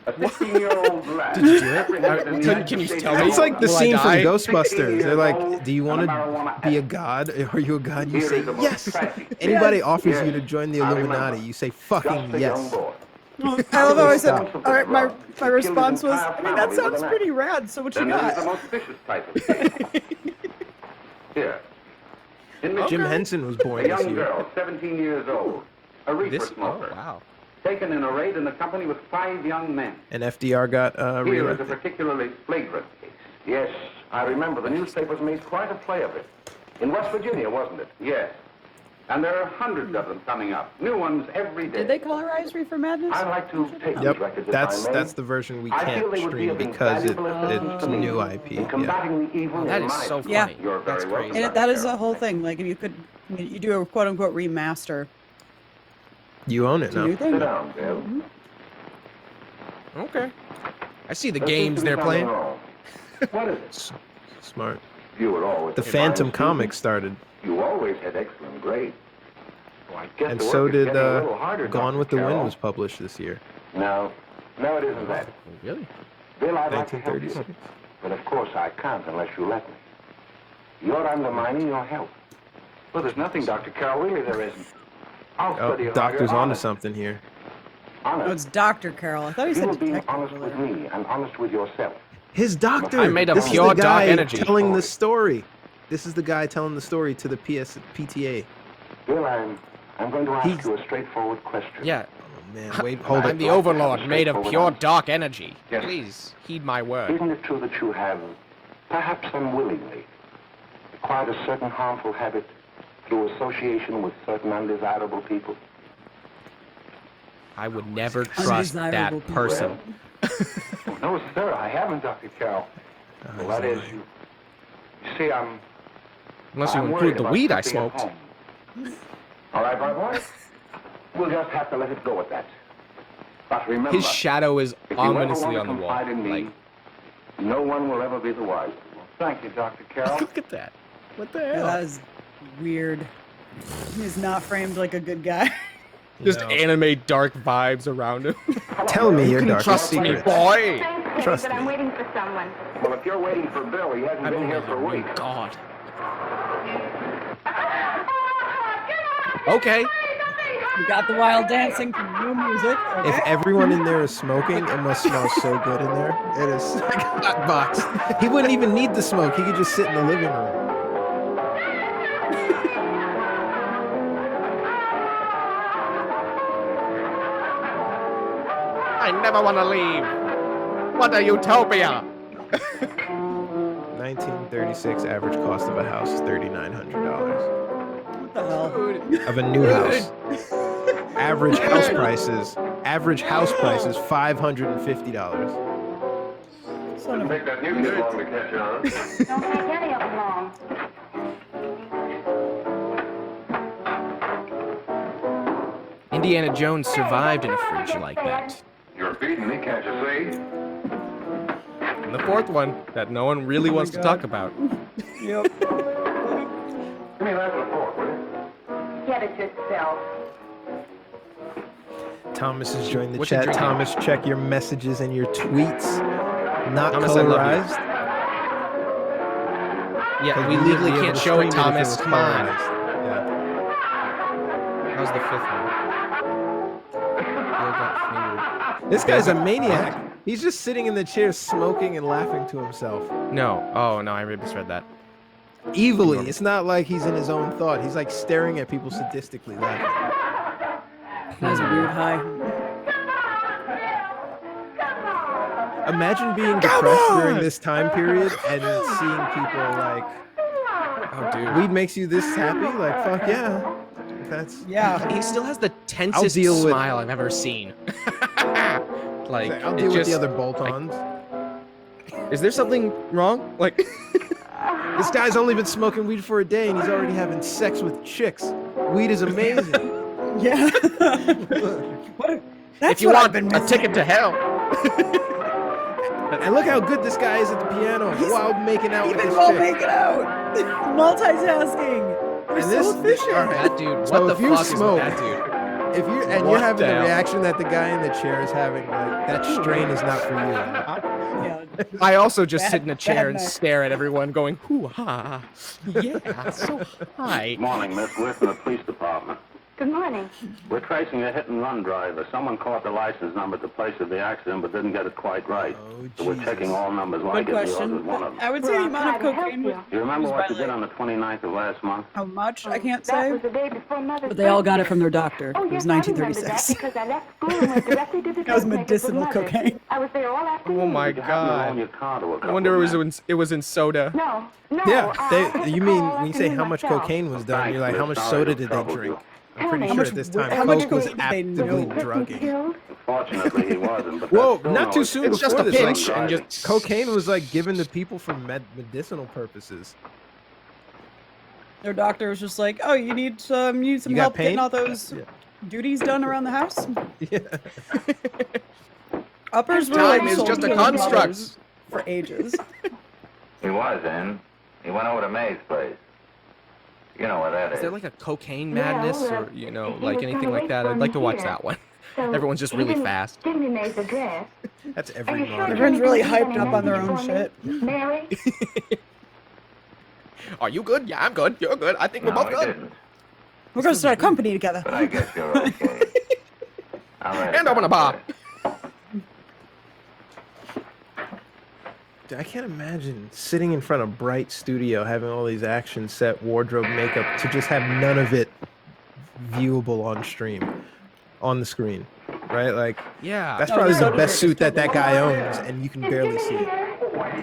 A 16-year-old lad. Did you do it? apprehended in the Can United you States tell of me? It's like the Will I scene from die? Ghostbusters. They're like, 16 "Do you want years to old be a and god? Are you a god?" You Here say is the most yes. tragic. Anybody Yes. offers Yes. you to join the I Illuminati, remember. you say Just fucking a young yes. boy. I love how I said, Stop. all right, my Killed his response was, entire I mean, that family sounds with an pretty axe. rad, so what you Then there's the got? most vicious type of case. Here. In Jim Michigan, Henson was born a this young year. girl, 17 years old, a reefer This? Oh, smoker, wow. taken in a raid in the company with 5 young men. And FDR got Here is a reelected. particularly flagrant case. Yes, I remember. The newspapers made quite a play of it. In West Virginia, wasn't it? Yes. And there are hundreds of them coming up. New ones every day. Did they colorize Reefer Madness? I'd like to take these Yep, records if that's I may. the version we I can't feel they would be stream of because invaluable assistance it's to me new IP. in Yeah. combating the evil That in is my so Yeah. funny. You're very That's welcome. crazy. And that is the whole thing. Like, if you could, you do a quote unquote remaster. You own it It's a new now. thing. Sit down, Bill. Okay. I see the There games seems to be they're something playing. wrong. What is it? Smart. You were always The a fine Phantom student. comics started, You always had excellent grades. Well, I guess and the so work is did getting a little harder, Gone Dr. with the Wind Carroll. was published this year, No, it isn't that. Really? Bill, I'd like to help you. 1936. But of course I can't unless you let me. You're undermining your health. Well, there's nothing, Dr. Carroll. Really, there isn't. I'll Oh, study it doctor's harder. onto Honest. something here. Oh, Honest. it's Dr. Carroll. I thought he You said were being detective honest over with there. me and honest with yourself. His doctor. I made a This is pure the guy dark energy. telling the story. This is the guy telling the story to the PTA. Bill, I'm going to ask He's- you a straightforward question. Yeah. Oh man, wait, hold I'm it. the Overlord, made of pure dark energy. Yes. Please heed my word. Isn't it true that you have, perhaps unwillingly, acquired a certain harmful habit through association with certain undesirable people? I would never trust that Undesirable people. person. Oh, no, sir, I haven't, Dr. Carroll. Well, that is, you see, Unless you I'm include worried the about weed I something at smoked. home. All right, my boy. We'll just have to let it go at that. But remember, His shadow is if you ever ominously want on to the wall. confide in me, Like, no one will ever be the wiser. thank you, Dr. Carroll. look at that. What the Yeah, hell? that is weird. He's not framed like a good guy. Just No. anime dark vibes around him. Tell me your darkest Trust me, secret. boy. Thanks, Trust but I'm me. waiting for someone. Well, if you're waiting for Bill, he hasn't I'm been only here for a week. God. Oh, Okay. We got the wild dancing from new music. Okay. If everyone in there is smoking, it must smell so good in there. It is like a hot box. He wouldn't even need the smoke. He could just sit in the living room. I never want to leave. What a utopia. 1936 average cost of a house is $3,900. What the hell? Of a new house. Average house prices $550. Son of a- Take that new kid long to catch on. don't take any of them long. Indiana Jones survived in a fridge like that. You're beating me, can't you see? And the fourth one that no one really wants to talk about. Yep. Give me that with a fork, will you? Get it yourself. Thomas has joined the What's he chat. drinking? Thomas, check your messages and your tweets. Not Thomas, I love you. colorized. Yeah, we You need to legally be able can't to show it, stream if Thomas. was Come on. colorized. Yeah. How's the fifth one? This guy's a maniac. He's just sitting in the chair smoking and laughing to himself. No. Oh, no, I misread that. Evilly. It's not like he's in his own thought. He's like staring at people sadistically laughing. That was a weird high. Imagine being depressed during this time period and seeing people like, Oh, dude. weed makes you this happy? Like, fuck yeah. That's Yeah. He still has the tensest deal with- smile I've ever seen. Like, I'll it deal with just- the other bolt-ons. Is there something wrong? Like, This guy's only been smoking weed for a day and he's already having sex with chicks. Weed is amazing. Yeah. That's if you what I've want been a missing. ticket to hell. And look how good this guy is at the piano while making out with Even this while chick. making out. Multitasking. We're And so this- efficient. all right. That dude, So what if the you fuck smoke- is with that dude? If you're What you're having the the hell? reaction that the guy in the chair is having, like that strain is not for you. Yeah. I also just sit in a Bad- chair bad and night. stare at everyone going, hoo ha. Yeah, so high. Morning, miss. We're from the police department. Good morning. We're tracing a hit-and-run driver. Someone caught the license number at the place of the accident but didn't get it quite right. Oh, So we're Jesus. checking all numbers Good like it. Yours question. was one of them. I would say the amount of cocaine was Do you remember used what by, you did like, on the 29th of last month? how much, I can't That say. was the day before Mother's But they all got it birthday. from their doctor. Oh, It was yes, I remember 1936. that because I left school and went directly to the That was dressmaker's with medicinal Mother. cocaine. I was there all afternoon. Oh my Did you happen to loan god. your car to a I couple wonder of it men? was in soda. No, no. Yeah, I they, had you to mean call when you say afternoon how much myself. cocaine was done, Thanks, you're like, how miss. much Sorry soda to did they trouble drink? you. I'm pretty How sure much at this wo- time how much Coke was cocaine did they know? actively Person drugging. killed? Fortunately, he wasn't. But Whoa, that's still not no too soon It's excuse. just a before this, pinch like, and just Cocaine was like given to people for medicinal purposes. Their doctor was just like, "Oh, you need some You got help pain? getting all those Yeah. duties done around the house." Yeah. Uppers were Time like is sold just a to construct. mothers for ages. He was in. He went over to May's place. You know where that is. Is there like a cocaine Yeah, madness well, or, you know, he like was anything gonna like wait that? for I'd him like to watch here. that one. So Everyone's just he really didn't fast. Give me May's address. That's Are every you sure modern. Everyone's really Jimmy didn't hyped leave up on their any own message shit. for me? Mary? Are you good? Yeah, I'm good. You're good. I think we're No, both he good. didn't. We're gonna start a company together. But I guess you're okay. All right. And open a bar. I can't imagine sitting in front of Bright Studio having all these action set, wardrobe, makeup to just have none of it viewable on stream, on the screen, right? Like Yeah. that's No, probably so the best suit that guy owns, and you can barely see it.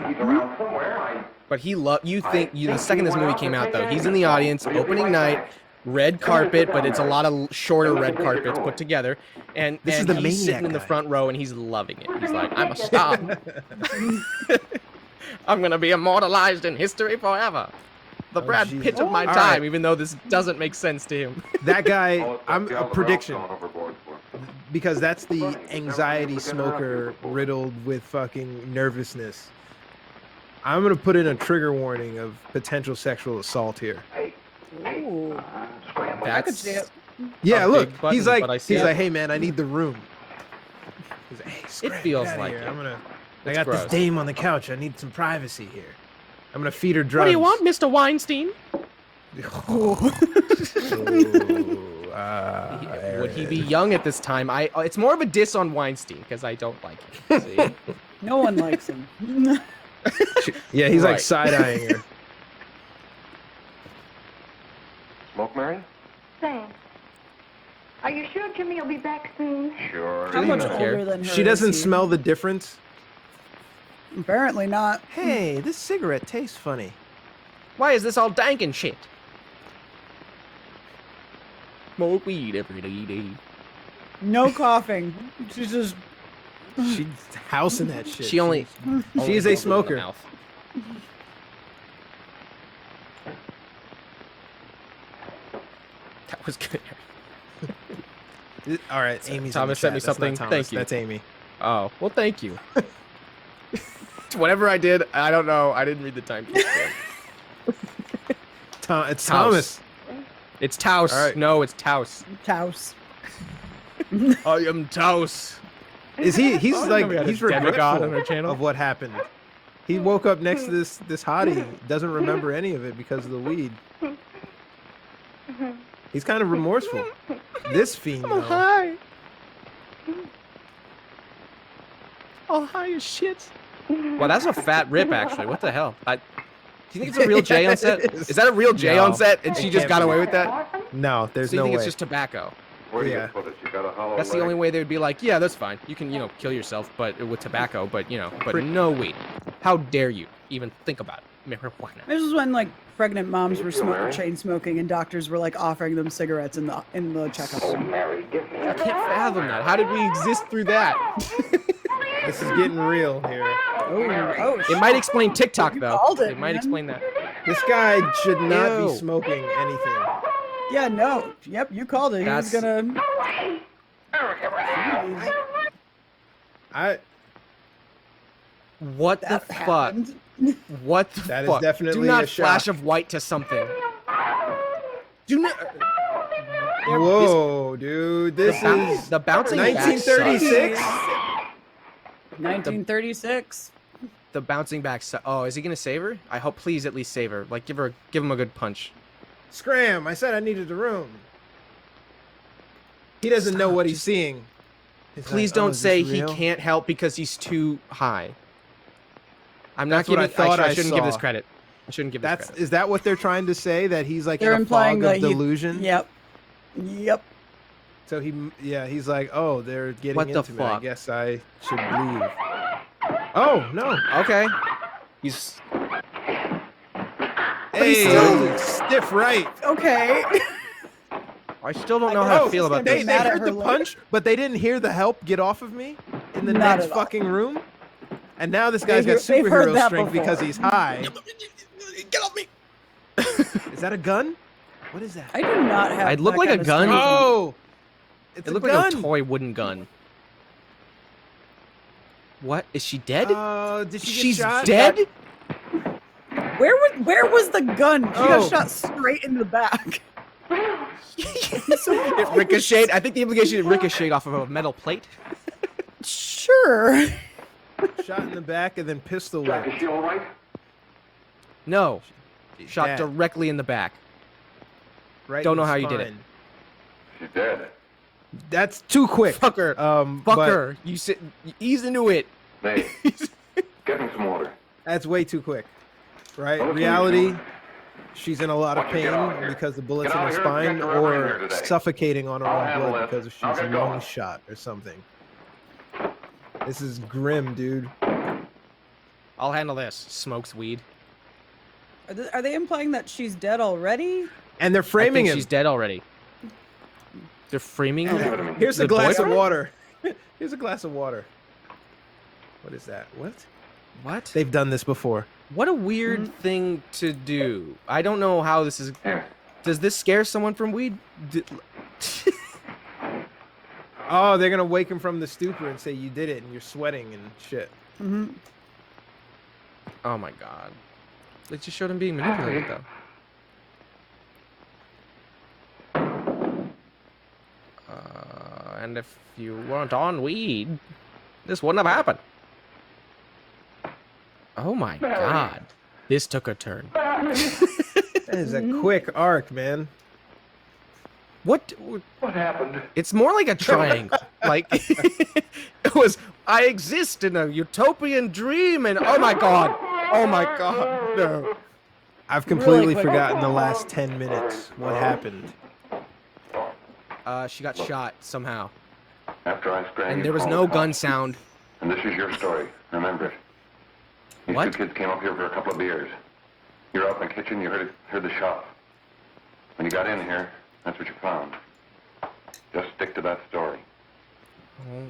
He's around somewhere. But the second this movie came out though, he's in the audience, opening night, red carpet, but it's a lot of shorter red carpets put together. And This is and the he's sitting maniac in the guy. front row and he's loving it. He's like, I'm a star. I'm gonna be immortalized in history forever. The Oh, Brad Jesus. Pitt of my All time, right. even though this doesn't make sense to him. That guy, Oh, I'm the a other prediction girl's going overboard for him. because that's the anxiety smoker riddled with fucking nervousness. I'm gonna put in a trigger warning of potential sexual assault here. Ooh. That's could see it. Yeah, a look, big button, he's like, but I see it. hey man, I need the room. He's like, hey, Scram, feels get outta like here. it. I It's got gross. this dame on the couch. I need some privacy here. I'm gonna feed her drugs. What do you want, Mr. Weinstein? Would he be young at this time? It's more of a diss on Weinstein because I don't like him. See? No one likes him. Yeah, he's like Right. side-eyeing her. Smoke, Mary? Thanks. Are you sure Jimmy will be back soon? Sure. How Doesn't much even care. older than her? She doesn't is he? smell the difference. Apparently not. Hey, this cigarette tastes funny. Why is this all dank and shit? Smoke weed every day. No coughing. She's just. She's housing that shit. She only. She is a smoker. That was good. All right, Amy's. in Thomas the sent me chat. That's not something. Thomas, Thank you. That's Amy. Oh, well, thank you. Whatever I did, I don't know. I didn't read the time. It's House. Thomas. It's Taus. All right. No, it's Taus. Taus. I am Taus. Is he? He's Oh, I like never had a he's demigod regretful on our channel. of what happened. He woke up next to this hottie, doesn't remember any of it because of the weed. He's kind of remorseful. This fiend, though, Hi. Oh, high as shit. Well, that's a fat rip, actually. What the hell? Do you think it's a real J on set? Is that a real J on set, and she just got away with that? No, there's So you no think way. it's just tobacco? Where do you Yeah. put it? You got a hollow That's the leg? only way they would be like, yeah, that's fine. You can, kill yourself, but with tobacco, but no weed. How dare you even think about marijuana? This is when like pregnant moms were feel Mary? chain smoking, and doctors were like offering them cigarettes in the checkups. Oh, Mary, give me I can't fathom that. How did we exist through that? This is getting real here. Oh, It might explain TikTok, though. called it, It might man. explain that. This guy should not Ew. be smoking anything. yeah, no, yep, you called it. He was That's- gonna. What the That fuck? happened. What the That is fuck? definitely Do not a flash shock. of white to something. Do not. Whoa, dude. This is The bouncing back sucks. 1936? 1936. The bouncing back. Oh, is he gonna save her? I hope. Please, at least save her. Like, give him a good punch. Scram! I said I needed the room. He doesn't know Stop, what he's just- seeing. He's Please like, "Oh, don't is say this he real?" can't help because he's too high. I'm not That's what I giving. thought I shouldn't give this saw. credit. I shouldn't give this That's credit. is that what they're trying to say? That he's like They're in a implying fog of that delusion? Yep. So he's like, oh, they're getting What the into me. I fuck? guess I should leave. Oh no! Okay. He's. Hey, still- stiff right. Okay. I still don't I know guess how it's to feel gonna about be They this. mad at heard her the later. punch, but they didn't hear the help get off of me in the Not next at all. fucking room. And now this guy's got They've heard superhero that strength before. because he's high. Get off me! Is that a gun? What is that? I do not have. I'd look that like kind a of gun. strength. Oh, it's It a looked gun. like a toy wooden gun. What? Is she dead? Did she get She's shot? dead? Where was the gun? She Oh. got shot straight in the back. It ricocheted. I think the implication it ricocheted off of a metal plate. Sure. Shot in the back and then pistol Jack, whipped. is she all right? No. Shot dead. directly in the back. Right Don't in know the how you did it. spine. She's dead. That's too quick. Fucker. But Fucker. You ease into it. May, get me some water. that's way too quick. Right? Okay, Reality, Sean. she's in a lot of Why don't you get out of pain here? because the bullets Get in out her of here and spine, get your around here or today. suffocating on her I'll own handle blood it. because I'll she's get lung going. shot or something. This is grim, dude. I'll handle this. Smokes weed. Are they implying that she's dead already? And they're I framing think him. she's dead already. They're framing Give it him? to me. Here's a The glass boyfriend? of water. Here's a glass of water. What is that? What? What? They've done this before. What a weird thing to do. I don't know how this is. Here. Does this scare someone from weed? Oh, they're gonna wake him from the stupor and say you did it and you're sweating and shit. Mm-hmm. Oh my god. They just showed him being manipulated though. And if you weren't on weed, this wouldn't have happened. Oh my god. This took a turn. That is a quick arc, man. What? What happened? It's more like a triangle. Like it was. I exist in a utopian dream, and oh my god, no. I've completely quick. forgotten the last 10 minutes. What happened? She got shot somehow, After I sprang and you there was called no the gun cops. sound. And this is your story. Remember it. These What? two kids came up here for a couple of beers. You were out in the kitchen, you heard the shot. When you got in here, that's what you found. Just stick to that story.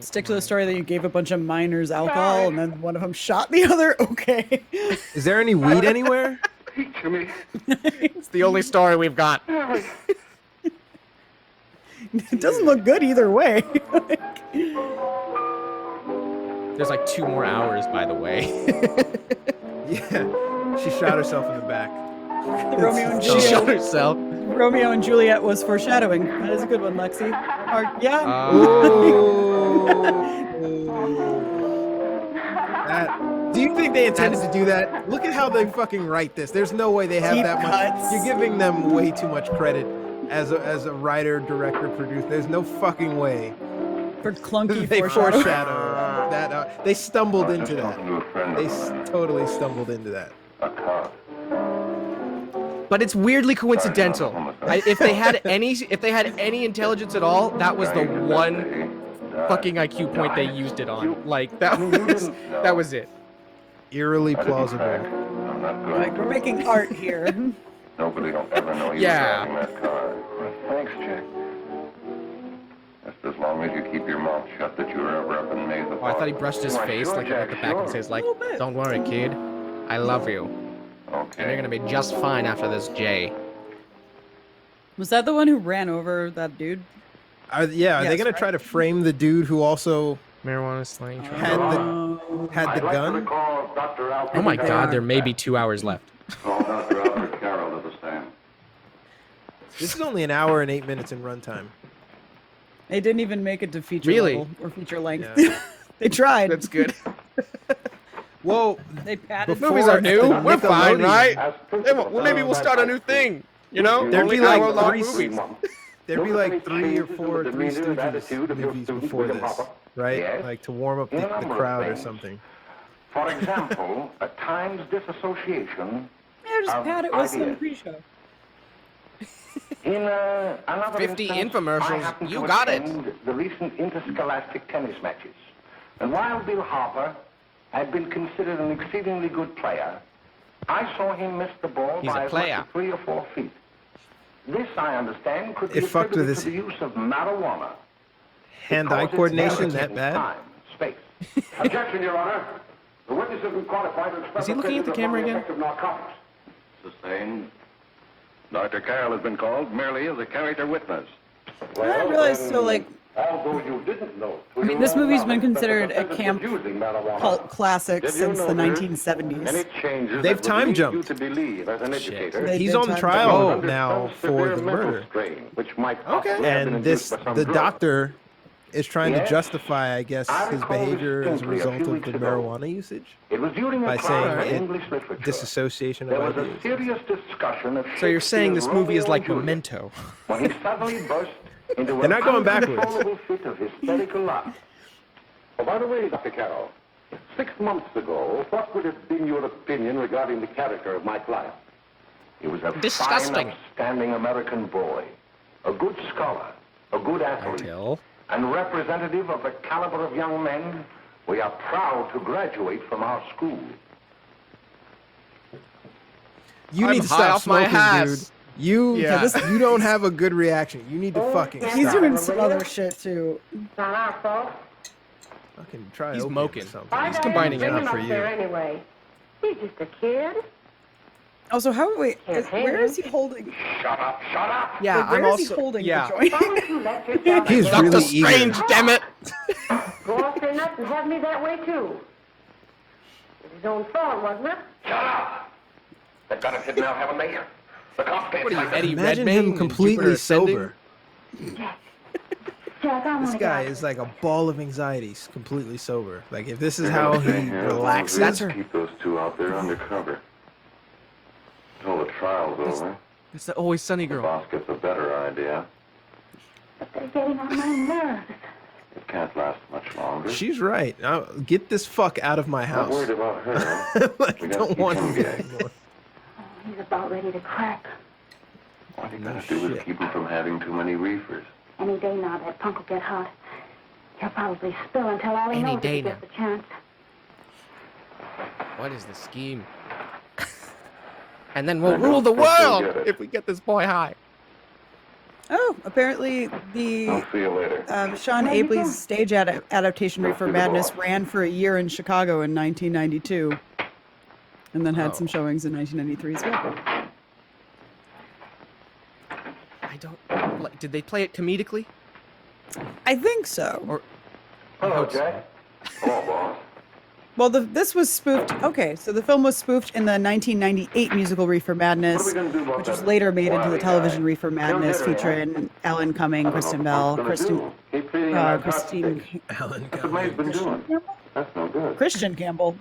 Stick to the story that you gave a bunch of minors alcohol and then one of them shot the other. Okay. Is there any weed anywhere? Teach me. It's the only story we've got. It doesn't look good either way. There's like 2 more hours, by the way. Yeah. She shot herself in the back. Romeo and She shot Juliet. herself. Romeo and Juliet was foreshadowing. That is a good one, Lexi. Yeah. Do you think they intended to do that? Look at how they fucking write this. There's no way they have Deep that much. cuts. You're giving them way too much credit as a writer, director, producer. There's no fucking way. For clunky They foreshadow. foreshadow that. They stumbled into that. Talking to a friend They of mine. totally stumbled into that. A cop. But it's weirdly coincidental. If they had any intelligence at all, that was the one fucking IQ point they used it on. Like that was it. Eerily plausible. I'm not going Like, we're making art here. Nobody will ever know you Yeah. driving that car. Thanks, Jack. Just as long as you keep your mouth shut that you were ever up in Maze. Oh, I thought he brushed his face like at the back and says like, "Don't worry, kid. I love you, and you're Okay. gonna be just fine after this, Jay." Was that the one who ran over that dude? Are they gonna try to frame the dude who also Marijuana slang. had the gun? Oh my God, there may be 2 hours left. Call Dr. Albert Carroll to the stand. This is only an hour and 8 minutes in runtime. They didn't even make it to feature Really? level or feature length. Yeah. They tried. That's good. Well, They padded. Before- Movies are at new. the We're fine, Nickelodeon. right? Well, maybe we'll start a new thing. You know, There'd only be like hour-long three- movies. there'd be like 3 or 4 Three Stooges movies before this, right? Yes. Like to warm up the crowd or something. For example, at times disassociation. Yeah, just pat it with some pre-show. In another 50 instance, infomercials, I happened you to got it. attend the recent interscholastic tennis matches. And while Bill Harper had been considered an exceedingly good player, I saw him miss the ball He's by a as much player. as 3 or 4 feet. This, I understand, could be It fucked with attributed his to the use of marijuana. hand-eye because it's coordination delicate that in bad? Time, space. Objection, Your Honor. The witness has been qualified to express Is he looking at the camera again? effect of narcotics. Sustained. Dr. Carroll has been called merely as a character witness. I didn't realize, so like, Although you didn't know. I mean, this movie's been considered a camp cult classic since the 1970s. Any changes They've that would time lead jumped. you to believe as an educator, They He's did on time trial jump. now for the murder. which might possibly have been And this, induced by some the drug. doctor is trying to Yes. justify, I guess, I his recall this behavior as a distinctly a result few of weeks the ago. marijuana usage It was during by a class saying of it English literature. disassociation There of was a ideas. serious discussion of So you're saying this movie is Romeo like and Juliet, Memento? when he suddenly burst into They're an not going backwards. uncontrollable fit of hysterical laugh. Oh, by the way, Dr. Carroll, 6 months ago, what would have been your opinion regarding the character of my client? He was a Disgusting. fine, upstanding American boy, a good scholar, a good athlete, Until and representative of the caliber of young men we are proud to graduate from our school. You I'm need to high stop off my smoking, ass. dude. You Yeah. you don't have a good reaction. You need to fucking He's stop. doing some other shit too. Not our fault. Fucking try He's opium or moking. something. Why He's did I combining bring it him for up you. there anyway? He's just a kid. Also, wait, Can't hang where him. is he holding? Shut up, shut up! yeah, Like, where I'm is he also holding yeah. the joint? Why don't you let yourself He's go Dr. really Strange, eager. damn it! off their nuts and have me that way too? It's his own fault, wasn't it? Shut up! They've got it hidden now, haven't they? The cops can't What are you, find it. Eddie Imagine Redmayne him in completely Jupiter Ascending? sober. Jack, I This want guy to is like a ball of anxiety. He's completely sober. Like if this is how he relaxes, That's her. Keep those two out there undercover. Until the trial's over, It's the Always Sunny the girl. boss gets a better idea. But they're getting on my nerves. It can't last much longer. she's right. Now, get this fuck out of my Not house. worried about her. Huh? Like, We I gotta don't keep want him him gagged. anymore. He's about ready to crack. What you No gotta do is shit. keep him from having too many reefers. Any day now, that punk will get hot. He'll probably spill until all he Any knows day is he gets now. the chance. What is the scheme? And then we'll I rule don't the think they'll world get it. if we get this boy high. Oh, apparently I'll the see you later. Sean Abley's stage adaptation Reefer Madness ran for a year in Chicago in 1992, and then had some showings in 1993 as well. I don't. Like, did they play it comedically? I think so. Or Hello, Jack. Hello, boss. Well, this was spoofed. Okay, so the film was spoofed in the 1998 musical Reefer Madness, What are we gonna do about which was that later made into the wily television guy? Reefer Madness, get her, yeah. featuring Ellen Cumming, I don't know Kristen what Bell, the fuck's gonna do. Keep feeding him that hot Christine, steak. Alan That's what May's been doing. That's no good. Christian Campbell.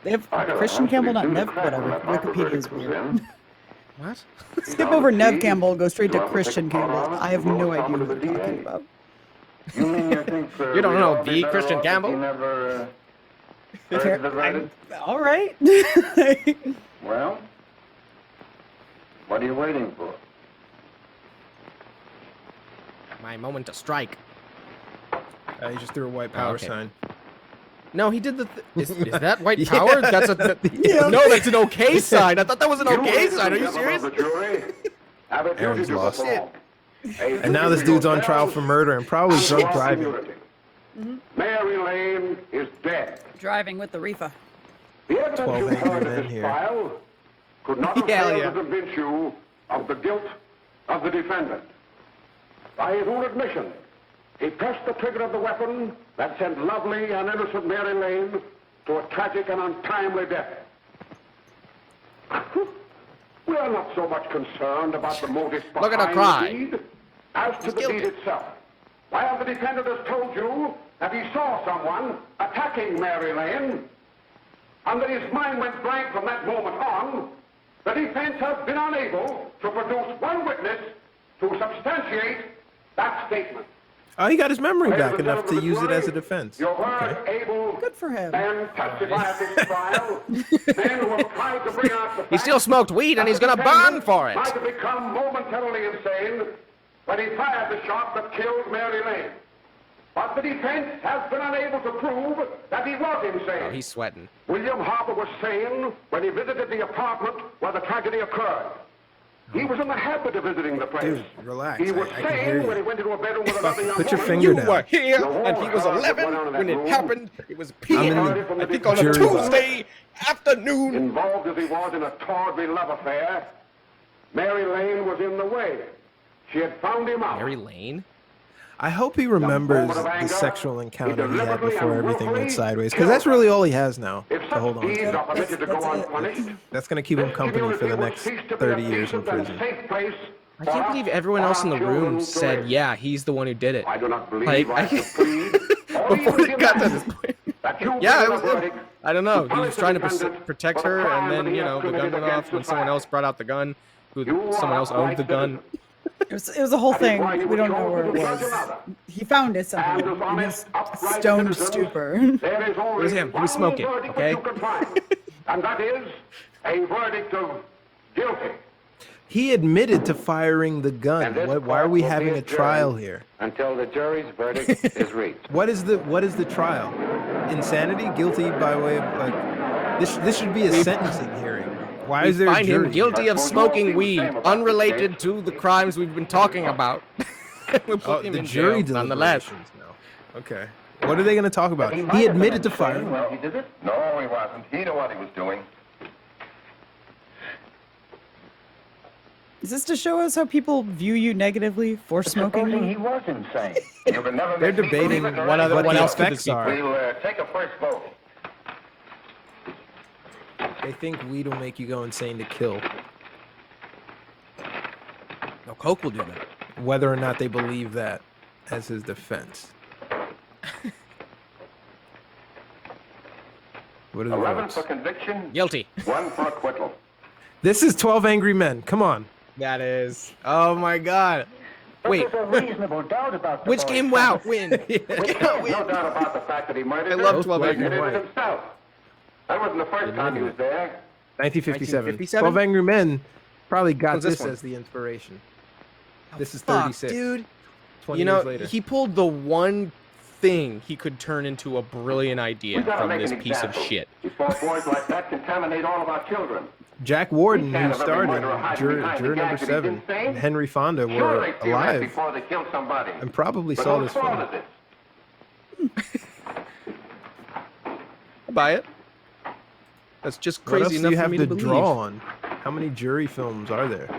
They have I got a Christian hunch Campbell, that not he's Nev, due to crack when whatever. that Harper Wikipedia is verdict was weird. in. what? Skip over the Nev key. Campbell, go straight to Well, I'll Christian take a photo Campbell. of it I have and no roll it idea over what to you're the talking DA. about. You mean you think You don't we'd know all be the better Christian off if Campbell? we never heard the verdict? All right. Well, what are you waiting for? My moment to strike. He just threw a white power Okay. sign. No, he did the. Is that white power? That's a. No, that's an okay sign. I thought that was an okay sign. Are you serious? Aaron's lost. And now this dude's on trial for murder and probably drunk driving. Mary Lane is dead. Driving with the Reefer. The evidence 12 you angry heard men of this here. trial could not have failed to convince you of the guilt of the defendant. By his own admission, he pressed the trigger of the weapon that sent lovely and innocent Mary Lane to a tragic and untimely death. We are not so much concerned about the motives Look at her behind cry. the deed as to the deed itself. While the defendant has told you that he saw someone attacking Mary Lane, and that his mind went blank from that moment on, the defense has been unable to produce one witness to substantiate that statement. Oh, he got his memory Ladies back and enough to gentlemen use of it the as a jury, defense. You heard Okay. able Good for him. men testify at this trial. Men who have tried to bring out the He still facts smoked weed and that he's the gonna defendant burn for it. Tried to become momentarily insane when he fired the shot that killed Mary Lane. But the defense has been unable to prove that he was insane. Oh, he's sweating. William Harper was sane when he visited the apartment where the tragedy occurred. He was in the habit of visiting the place. Dude, relax. He was I can hear sane you. when he went into a bedroom with another young Put your woman. finger You down. were here, Your and he was whole house 11 went on in that when it room. happened. It was I'm in p.m. the I think on a jury box. Tuesday afternoon. Involved as he was in a tawdry love affair, Mary Lane was in the way. She had found him out. Mary Lane? I hope he remembers moment of the anger, sexual he encounter he had deliberately before and everything went willfully sideways. Because that's really all he has now If to such hold on deeds to. are permitted to go That's it. unpunished, That's going to keep him this company for the community next will cease to be 30 a years in decent and prison. safe place I for can't us believe everyone or else in our the children room to said, live. yeah, he's the one who did it. I do not believe Like, I should plead or Before even it got to demand this point. that you Yeah, bring it a was him. verdict I don't know. to He was punish trying the to defendant protect for the her, crime and then, that he you has know, the gun committed went off against when someone society. else brought out the gun. You Someone are else owned the right gun. It was a whole That is thing. why you We were don't know where it chosen to judge was. another. He found it And somehow as in his honest, upright stoned citizens, stupor. There is only was him. He was one smoking, verdict okay? which you can find, and that is a verdict of guilty. He admitted to firing the gun. And this Why are court we will be having a adjourned trial here? Until the jury's verdict is reached. What is the trial? Insanity? Guilty by way of like this should be a sentencing hearing. Why is there a Find jury? him guilty of That's smoking what weed, you say about unrelated this to the crimes we've been talking about. We'll put Oh, him the in jury jail, nonetheless. deliberations now. Okay. What are they going to talk about? He might He have been admitted to insane firing. when he did it. No, he wasn't. He knew what he was doing. Is this to show us how people view you negatively for smoking Supposing weed? he was insane. You can never They're make me debating believe it or what anything. what the else could effects this be? are. We'll take a first vote. They think weed will make you go insane to kill. No, Coke will do that. Whether or not they believe that as his defense. What are the 11 votes? for conviction, Guilty. 1 for acquittal. This is 12 Angry Men. Come on. That is. Oh my God. Wait. There's a reasonable doubt about the Which boy's game? Wow. Win. There's no doubt about the fact that he murdered I her. love 12 Black Angry and He Men. did it white. himself. That wasn't the first time he was there. 1957. 1957? 12 Angry Men probably got When's this this one? as the inspiration. This is Fuck, 36. dude. 20 You know, years later. he pulled the one thing he could turn into a brilliant idea We've got to from make this an piece of example shit. before boys like that contaminate all of our children. Jack Warden, We can't who have every started murderer hiding juror behind the number gag that he's 7, insane. and Henry Fonda Sure, were they feel that alive before they kill somebody. and probably But saw whose this fault film. is it? I buy it. That's just What else crazy do enough you for have me to to believe. draw on? How many jury films are there?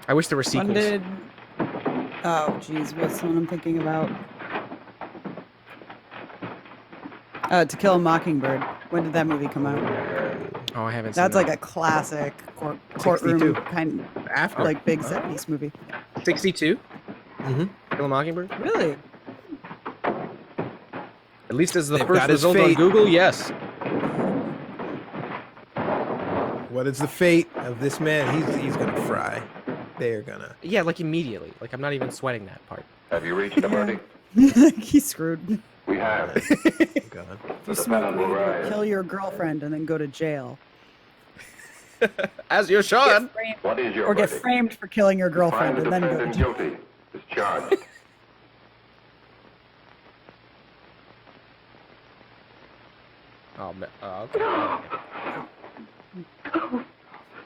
I wish there were When sequels. did? Oh, geez, what's the one I'm thinking about? To Kill a Mockingbird. When did that movie come out? Oh, I haven't That's seen like a classic courtroom 62. kind, After. like big set piece movie. 62? Mhm. Kill a Mockingbird? Really? At least as the They've first got his result on fate. Google, yes. What is the fate of this man? He's gonna fry. they're gonna. Yeah, like immediately. Like I'm not even sweating that part. Have you reached the verdict? He's screwed. We have. God. If you smoke weed, you'll kill your girlfriend and then go to jail. As you should. What is your Or get verdict? framed for killing your girlfriend Find and the then go to defendant jail. guilty. Is charged. Oh, okay.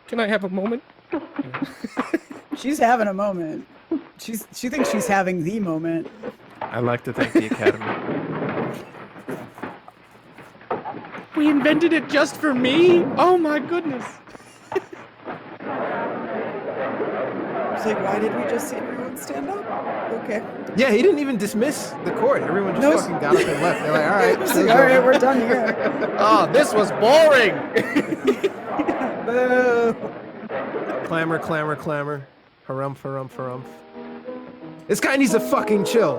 Can I have a moment? She's having a moment. She thinks she's having the moment. I'd like to thank the Academy. We invented it just for me? Oh my goodness. It's like, why did we just see everyone stand up? Okay. Yeah, he didn't even dismiss the court. Everyone just Nope. fucking got up and left. They're like, all right, It's like, all right, we're done here. Oh, this was boring. Boo. Clamor, clamor, clamor. Harumph, harumph, harumph. This guy needs to fucking chill.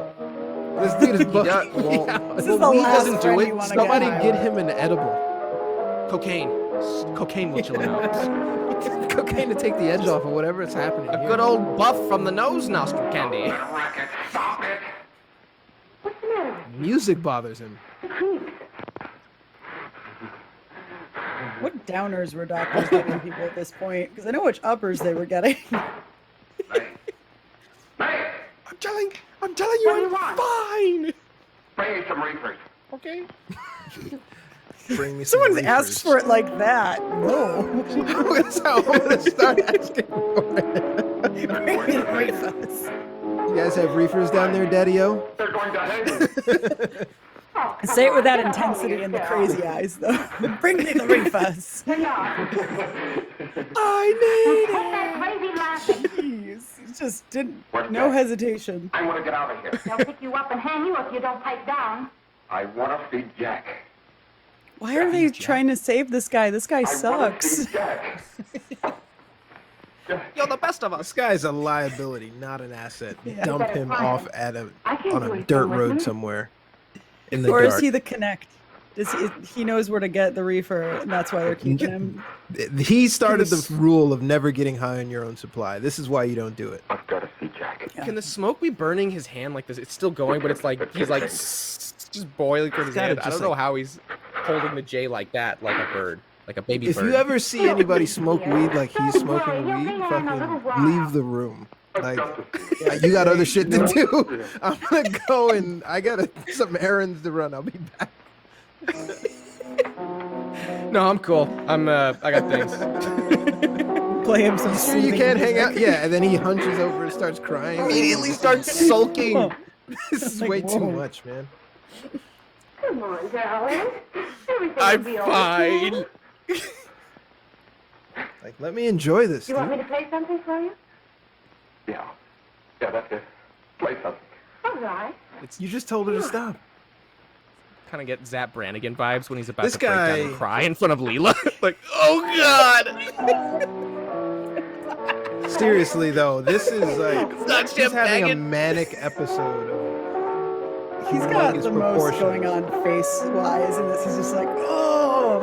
This dude is bugging. Well, This is the weed last doesn't do friend it. you wanna Somebody get. get him an edible. Cocaine. Cocaine will chill him out. Cocaine to take the edge off of whatever is happening. A here. good old buff from the nose nostril candy. Stop it! What's the matter? Music bothers him. What downers were doctors giving people at this point? Because I know which uppers they were getting. I'm telling you, I'm fine. Bring me some reefers. Okay. Bring me some Someone's reefers. asked for it like that. No. That's how I'm gonna start asking for it. Bring me the reefers. You guys have reefers down there, Daddy-O? They're going to hate you. Say it with that intensity and the crazy eyes, though. Bring me the reefers. Turn off. I need Quit that crazy laughing. Jeez. It just didn't. What's No that? hesitation. I want to get out of here. They'll pick you up and hang you if you don't pipe down. I want to see Jack. Why are they trying to save this guy? This guy I want to sucks. see Jack. You're the best of This us. guy's a liability, not an asset. Yeah. Dump Better him find off him. at I can't on do a anything dirt with road him. somewhere. In the Or dark. is he the connect? He knows where to get the reefer, and that's why they're keeping him. He started the rule of never getting high on your own supply. This is why you don't do it. I've got to see Jack. Yeah. Can the smoke be burning his hand like this? It's still going, but it's like he's like just boiling from his gotta hand. I just, don't know like- how he's holding the J like that, like a bird, like a baby If bird. you ever see anybody smoke weed like he's smoking weed, fucking leave the room. Like, you got other shit to do. I'm gonna go and I got some errands to run. I'll be back. No, I'm cool. I got things. Play him some Sure you soothing can't hang music. out. Yeah, and then he hunches over and starts crying. Immediately starts sulking. Oh, This is Like, way too whoa. much, man. Come on, darling. Everything I'm will be fine. okay. Like, let me enjoy this. You want me Dude. to play something for you? Yeah. Yeah, that's it. Play something. All right. You just told her to stop. Kind of get Zap Brannigan vibes when he's about This to break down and guy- cry in front of Leela. Like, oh god. Seriously though, this is like Not he's Chip having a Hagen. manic episode of he's got humongous the most proportions. going on face-wise in this. He's just like, oh.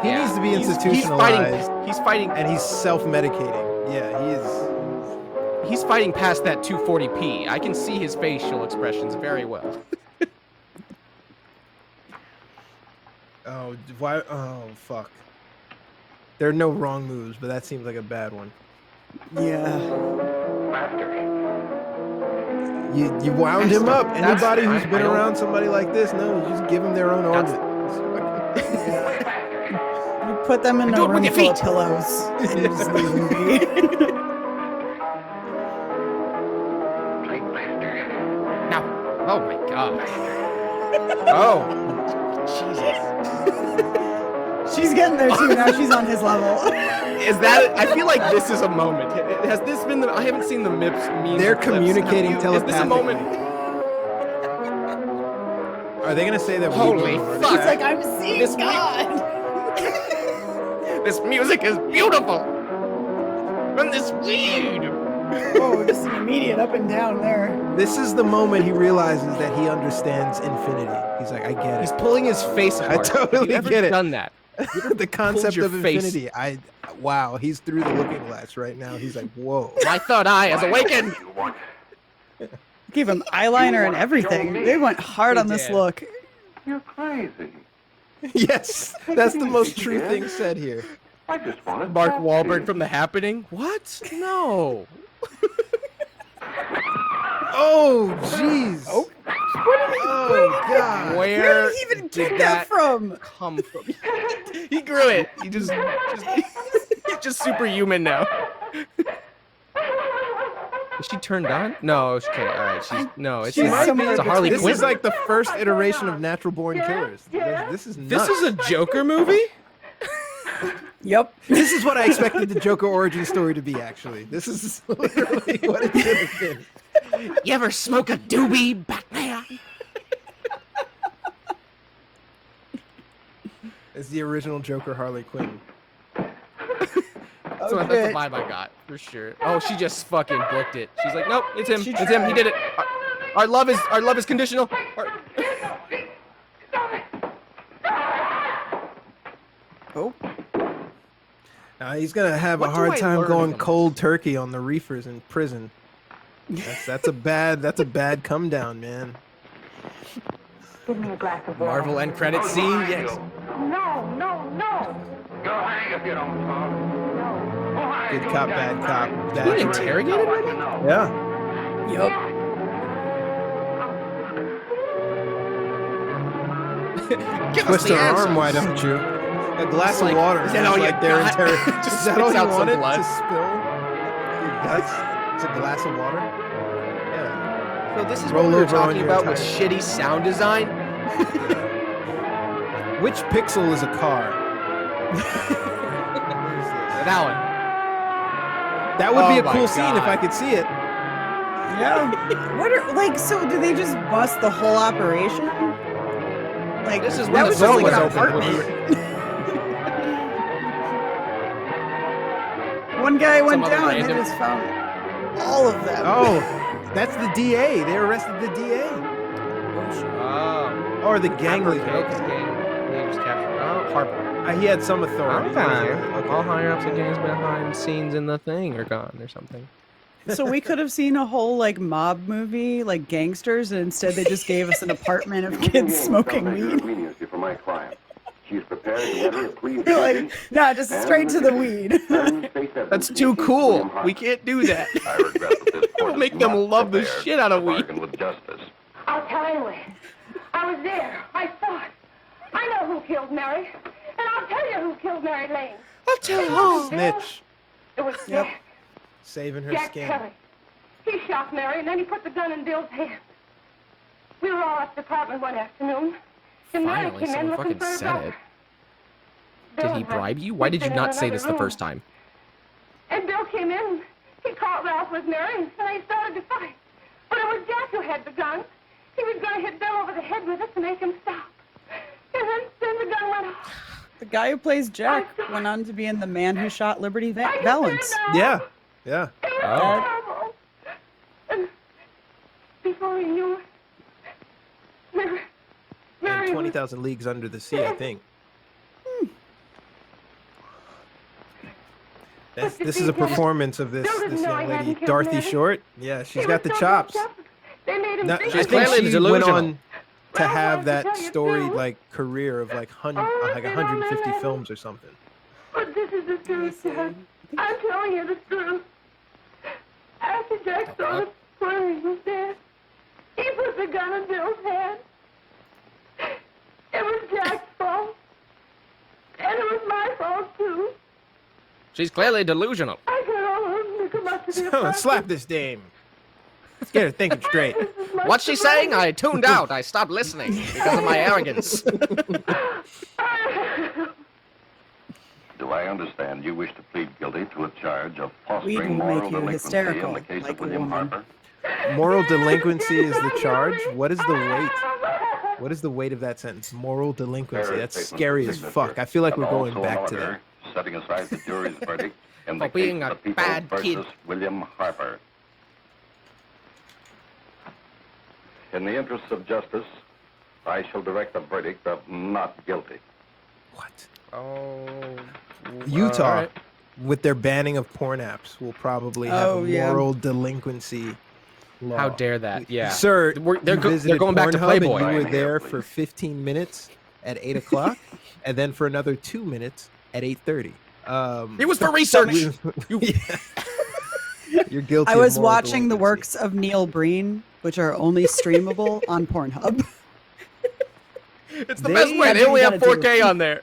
He Yeah. needs to be He's institutionalized, fighting. and he's self-medicating. Yeah, he is. He's fighting past that 240p. I can see his facial expressions very well. Oh, why? Oh, fuck. There are no wrong moves, but that seems like a bad one. Yeah. Master. You wound him up. Anybody who's I been don't- around somebody like this knows you just give them their own That's- orbit. You put them in Do a it with room your full of feet. pillows and you just leave them be. Play master. Now, oh my god. Oh, Jesus. She's getting there too. Now she's on his level. Is that? I feel like this is a moment. Has this been the? I haven't seen the MIPS memes. They're or clips. communicating Is this a moment? Are they gonna say that? Holy She's fuck! like, I'm seeing This God. This music is beautiful. And this weed. Whoa, just an immediate up and down there. This is the moment he realizes that he understands infinity. He's like, I get He's it. pulling his face apart. totally Have you ever get it. Done that? The concept your of face. infinity. Wow, he's through the looking glass right now. He's like, whoa. My third eye has awakened. Gave him eyeliner and everything. They went hard on this did. look. You're crazy. Yes, that's the most true thing said here. I just want to Mark talk to Wahlberg you. from The Happening. What? No. Oh, jeez. Oh, God. Where did he even get that from? Come from? He grew it. He's just superhuman now. Is she turned on? No. Okay. All right. It's She's a somewhere Harley This Quinn. is like the first iteration of Natural Born Killers. This is nuts. This is a Joker movie. Yep. This is what I expected the Joker origin story to be, actually. This is literally what it should have been. You ever smoke a doobie, Batman? It's the original Joker Harley Quinn. That's the vibe I got, for sure. Oh, she just fucking booked it. She's like, nope, it's him. It's him. He did it. Our love is conditional. Oh. He's gonna have What a do hard I time learn going from cold turkey on the reefers in prison. That's a bad come down, man. Give me a glass of water. Marvel end credit scene. Yes. No, no, no. Go hang if you don't talk. No. Good cop, bad cop. Being Bad. interrogated right now? Yeah. Yep. Give us Twist the her answers. arm, why don't you? A glass Like, of water. is that all you like they're got? interrogating. Just Is that all spits you out some wanted blood. to spill? That's it's a glass of water. Yeah. So this is Roll what we were over on talking your about with tire. shitty sound design. Which pixel is a car? That one. That would be Oh a my cool scene if God. I could see it. Yeah. So do they just bust the whole operation? Like, This is that when the was phone just like was an open. apartment. One guy went other down and random- they just found all of them. Oh, that's the DA. They arrested the DA. Oh. Or the gang leader. Because gang leaders captured. Oh, Harper. He had some authority. Okay. All higher ups and gangs behind scenes in the thing are gone or something. So we could have seen a whole like mob movie, like gangsters, and instead they just gave us an apartment of kids smoking weed. Leniency for my client. She's prepared to enter a plea of You're like, guilty nah, just straight to the weed. and face evidence That's too against cool. William Harper. We can't do that. I regret that this It will court make is them not love the prepared shit out of to weed. bargain with justice. I'll tell anyway. I was there. I saw it. I know who killed Mary. And I'll tell you who killed Mary Lane. I'll tell It you. wasn't Bill. Snitch. It was Yep. Jack. Saving her Jack skin. Kelly. He shot Mary, and then he put the gun in Bill's hand. We were all at the apartment one afternoon. And Mary Finally, came in someone looking fucking for her said brother. it. Bill Did he and her bribe you? Why did you went not in say another this the room. first time? And Bill came in. He caught Ralph with Mary, and they started to fight. But it was Jack who had the gun. He was going to hit Bill over the head with it to make him stop. And then the gun went off. The guy who plays Jack went on to be in The Man Who Shot Liberty Valance. Yeah. Yeah. It was Oh. horrible. And before he knew it, Mary And was 20,000 Leagues Under the Sea, I think. This is a performance of this young lady, Dorothy Short. Yeah, she's got the chops. They made him Now, think I She's think clearly she went delusional. on to have that storied like career of like 150 films or something. But this is the truth, Dad. I'm telling you the truth. After Jack saw the squirrel, he was dead. He put the gun in Bill's hand. It was Jack's fault. And it was my fault, too. She's clearly delusional. I got all of them to come up to the apartment. Slap this dame. Let's get her thinking straight. This is my What's she saying? surprise. I tuned out. I stopped listening because of my arrogance. Do I understand you wish to plead guilty to a charge of Weed fostering will moral make you delinquency hysterical, in the case like of a William woman. Harper? Moral delinquency is the charge. What is the weight? What is the weight of that sentence? Moral delinquency. That's scary as fuck. I feel like we're going back to that. Setting aside the jury's verdict in the For being case a of the people bad kid. versus William Harper. In the interests of justice, I shall direct a verdict of not guilty. What? Oh, Utah, all right. with their banning of porn apps, will probably have a moral delinquency law. How dare that? Yeah, Sir, they're going back to Pornhub Playboy. and you were there for 15 minutes at 8 o'clock, and then for another 2 minutes at 8:30. It was for research. You're guilty. I of was moral watching the delinquency. works of Neil Breen, which are only streamable on Pornhub. It's the best way. They only have 4K on there.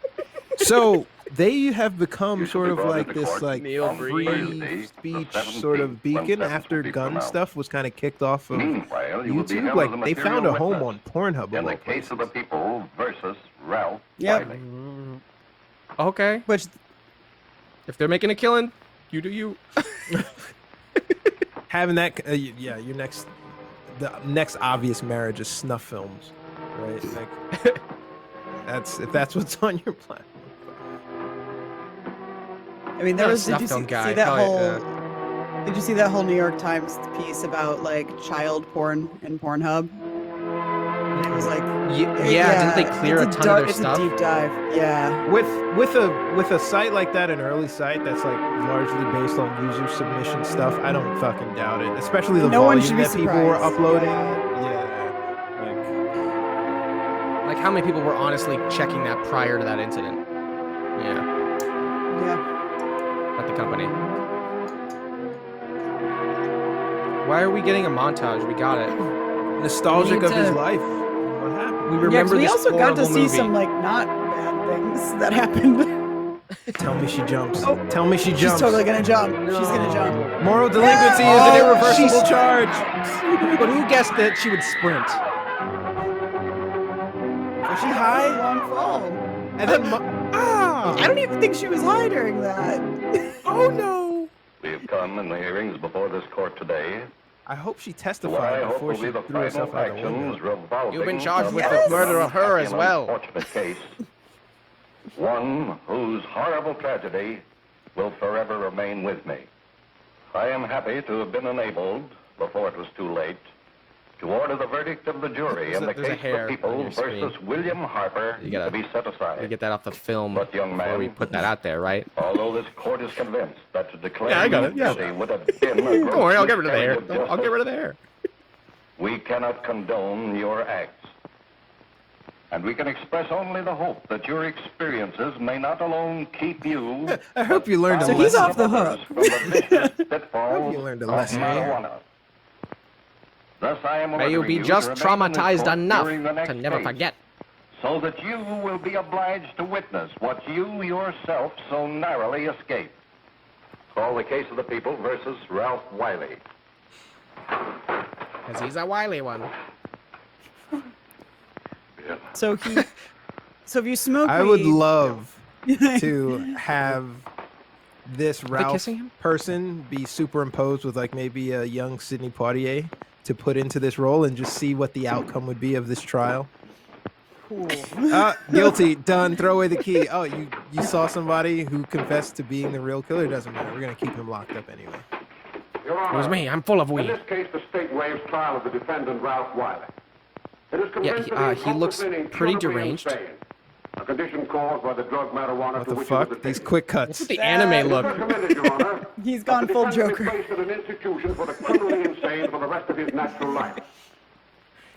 So they have become sort of like this like Neil free Thursday, speech the sort of 17th, when beacon sentence after will be gun pronounced. stuff was kind of kicked off of Meanwhile, you will be YouTube. held as a Like they found a material home on witness Pornhub. in of the all case of the places. people versus Ralph Yep. Wiley. Okay, Which if they're making a killing, you do you. Having that, yeah, the next obvious marriage is snuff films, right? Like if that's what's on your platform. I mean, there Not a was. Did you snuff see, film guy, see that probably, whole? Did you see that whole New York Times piece about like child porn in Pornhub? It was like, Yeah, didn't they clear it's a ton of their it's stuff? a deep dive. Yeah. With a site like that, an early site that's like largely based on user submission stuff, I don't fucking doubt it. Especially the No one volume should be that people were surprised. uploading. Yeah. Yeah, Like how many people were honestly checking that prior to that incident? Yeah, Yeah. at the company. Why are we getting a montage? We got it. nostalgic We of need his to- life. What happened? We Yeah, remember 'cause we this also got to horrible see movie. some like not bad things that happened. Tell me she jumps. Oh, Tell me she She's jumps. totally gonna jump. She's gonna jump. Moral delinquency Yeah. is an Oh, irreversible she's- charge. But who guessed that she would sprint? Was she high? Long fall. And then, I don't even think she was high during that. oh no! We have come in the hearings before this court today. I hope she What I testified hope before will she be the threw herself final out the window. actions revolving. You've been charged with Yes. the murder of her as an well. Unfortunate case, one whose horrible tragedy will forever remain with me. I am happy to have been enabled, before it was too late, to order the verdict of the jury in the There's a case hair of the people on your screen. versus William Harper You gotta- to be set aside. We get that off the film But, young before we man- put that out there, right? Although this court is convinced that to declare Yeah, I got it, you yeah. guilty would have been a Don't worry, I'll gross get rid of the hair. miscarriage of I'll get justice, rid of the hair. we cannot condone your acts. And we can express only the hope that your experiences may not alone keep you. I hope you learned a So lesson. he's off the hook. From the vicious pitfalls You learned a of lesson here. marijuana. Thus, I am May you ordering be to just remain in this traumatized court enough during the to next never case, forget. so that you will be obliged to witness what you yourself so narrowly escaped. Call the case of the people versus Ralph Wiley. Because he's a wily one. So if you smoke I would weed- love to have this Ralph kissing him? person be superimposed with like maybe a young Sidney Poitier to put into this role and just see what the outcome would be of this trial. Cool. Guilty, done, throw away the key. Oh, you saw somebody who confessed to being the real killer? Doesn't matter. We're going to keep him locked up anyway. Your Honor, It was me. I'm full of in weed. this case, the state waives trial of the defendant, Ralph Wiley. It is Yeah, convinced he- that he looks is pretty incurably deranged. insane, a condition caused by the drug marijuana What to the which he was fuck? These addicted. quick cuts. The anime look. Recommended, Your Honor, He's that gone the full defendant be Joker. placed in an institution for the criminally insane for the rest of his natural life.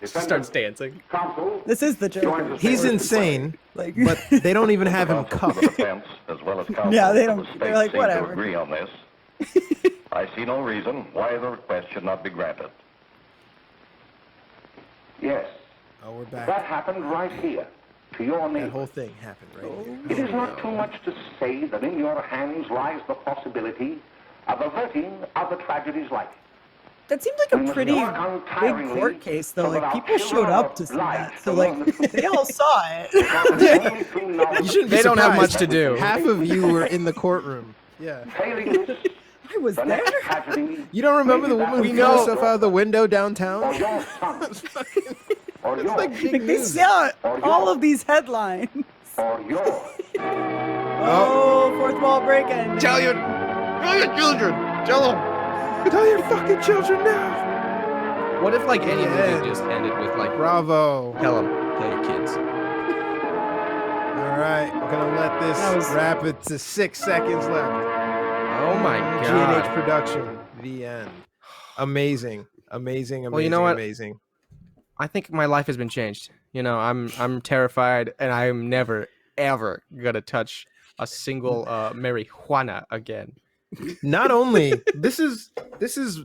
Starts dancing. Counsel This is the joins Joker. the He's state insane, Like, but they don't even have him Counsel for cuffed. the defense, as well as counsel Yeah, they for don't- the they're state like, seem whatever. to agree on this. I see no reason why the request should not be granted. Yes, Oh, we're back. that happened right here, to your That neighbor. whole thing happened right here. It is not too much to say that in your hands lies the possibility of averting other tragedies like it. that seemed like a pretty big court case, though. Like people showed up to see that, so like they all saw it. You shouldn't be They don't have surprised. much to do. Half of you were in the courtroom. Yeah. Failing this, I was the there. next tragedy You don't remember the may be woman that who of threw your herself out of the window or downtown? your son, or It's your, like big Like they news. saw all of these headlines. or your. Oh, fourth wall breaking. Tell your children. Tell them. Tell your fucking children now. What if like any Yeah. movie just ended with like, Bravo. tell them, tell your kids. All right, we're gonna let this wrap it to 6 seconds left. Oh my God. G&H production, the end. Amazing. Well, you know what? Amazing. I think my life has been changed. You know, I'm terrified, and I'm never ever gonna touch a single marijuana again. Not only this is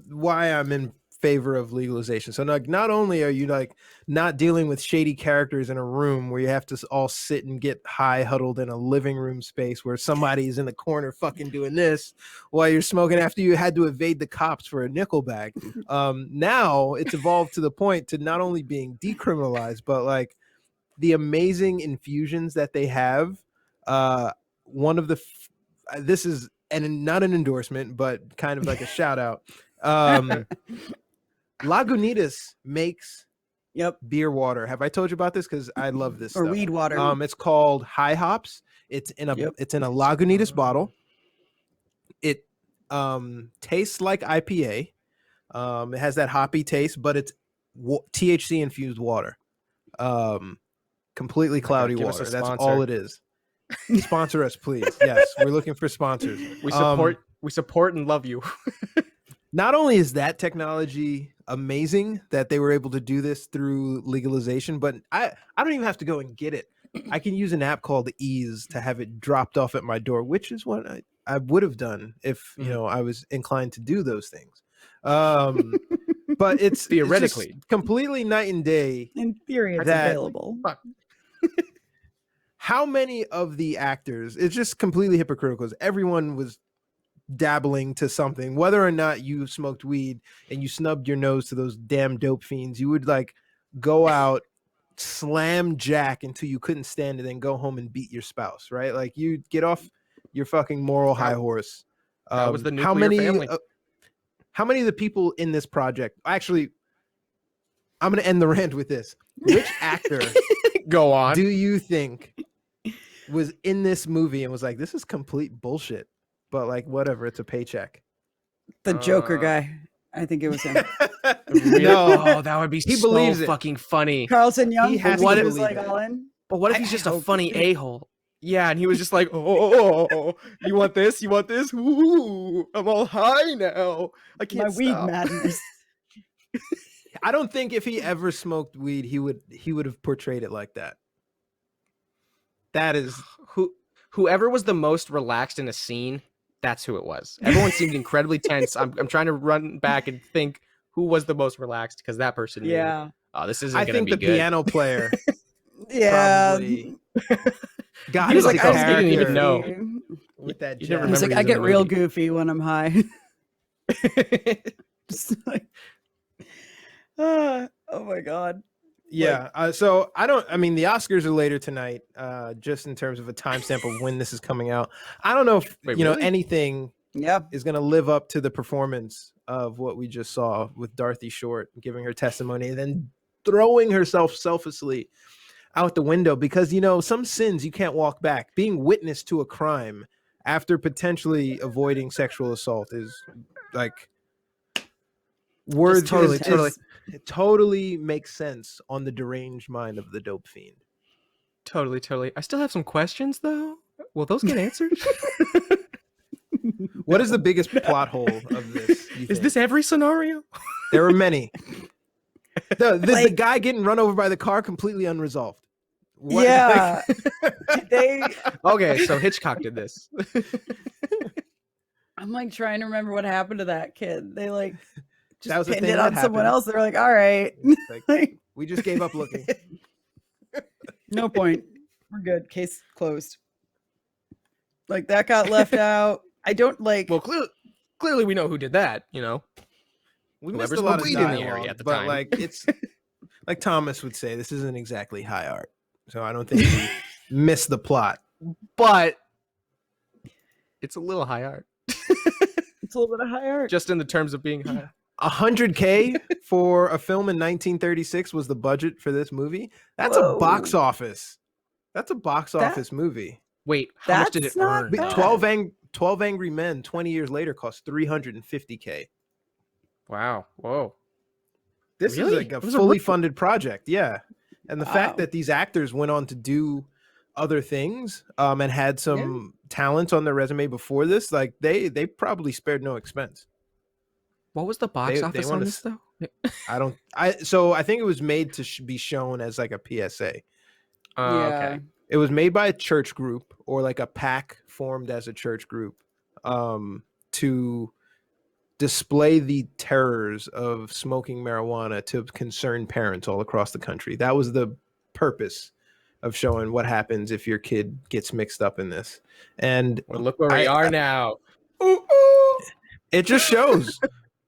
why I'm in favor of legalization. So not only are you like not dealing with shady characters in a room where you have to all sit and get high huddled in a living room space where somebody's in the corner fucking doing this while you're smoking after you had to evade the cops for a nickel bag. Now it's evolved to the point to not only being decriminalized, but like the amazing infusions that they have. One of the this is not an endorsement, but kind of like a shout out. Lagunitas makes beer water. Have I told you about this? Because I love this or stuff. weed water. It's called High Hops. It's in a Lagunitas bottle. It tastes like IPA. It has that hoppy taste, but it's THC infused water. Completely cloudy water. That's all it is. Sponsor us, please. Yes, we're looking for sponsors. We support and love you. Not only is that technology amazing that they were able to do this through legalization, but I don't even have to go and get it. I can use an app called Ease to have it dropped off at my door, which is what I would have done if I was inclined to do those things. But it's theoretically completely night and day. In theory, it's available. How many of the actors? It's just completely hypocritical. Everyone was dabbling to something, whether or not you smoked weed and you snubbed your nose to those damn dope fiends. You would like go out, slam jack until you couldn't stand it, then go home and beat your spouse, right? Like you get off your fucking moral high horse. That was the nuclear family. How many of the people in this project? Actually, I'm going to end the rant with this. Which actor go on do you think was in this movie and was like, this is complete bullshit, but like whatever, it's a paycheck? The Joker guy. I think it was him. Really? No, that would be so fucking funny. Carlton Young. He has what to was like it. all in? But what if he's just a funny a-hole? Yeah, and he was just like, oh, you want this? You want this? Ooh, I'm all high now. I can't stop. Weed madness. I don't think if he ever smoked weed, he would have portrayed it like that. That is whoever was the most relaxed in a scene. That's who it was. Everyone seemed incredibly tense. I'm trying to run back and think who was the most relaxed because that person. Yeah. Knew, oh, this isn't going to be good. I think the piano player. Yeah. Probably got he was like, I didn't even know. With that, he was like, I get real goofy when I'm high. Just like, oh my god. Yeah. So the Oscars are later tonight. Just in terms of a timestamp of when this is coming out, I don't know if anything. Is going to live up to the performance of what we just saw with Dorothy Short giving her testimony and then throwing herself selflessly out the window because some sins you can't walk back. Being witness to a crime after potentially avoiding sexual assault is like words. It totally makes sense on the deranged mind of the dope fiend. Totally. I still have some questions though. Will those get answered? What is the biggest plot hole of this? Is this every scenario? There are many. The guy getting run over by the car completely unresolved. What? Yeah. Okay, so Hitchcock did this. I'm like trying to remember what happened to that kid. They like just pinned it on someone else. They're like, all right. We just gave up looking. No point. We're good. Case closed. Like that got left out. I don't like. Well, clearly we know who did that. We missed a lot of weed in the area at the time. Like it's like Thomas would say, this isn't exactly high art. So I don't think we missed the plot. But it's a little high art. It's a little bit of high art. Just in the terms of being high. $100K for a film in 1936 was the budget for this movie. That's a box office. That's a box office movie. Wait, how much did it earn? 12 Angry Men 20 years later cost $350K. Wow. Whoa. This is like a fully funded project. Yeah. And the fact that these actors went on to do other things and had some talent on their resume before this, like they probably spared no expense. What was the box office on this though? So I think it was made to be shown as like a PSA. Okay. It was made by a church group or like a pack formed as a church group to display the terrors of smoking marijuana to concerned parents all across the country. That was the purpose of showing what happens if your kid gets mixed up in this. And well, look where we are now. It just shows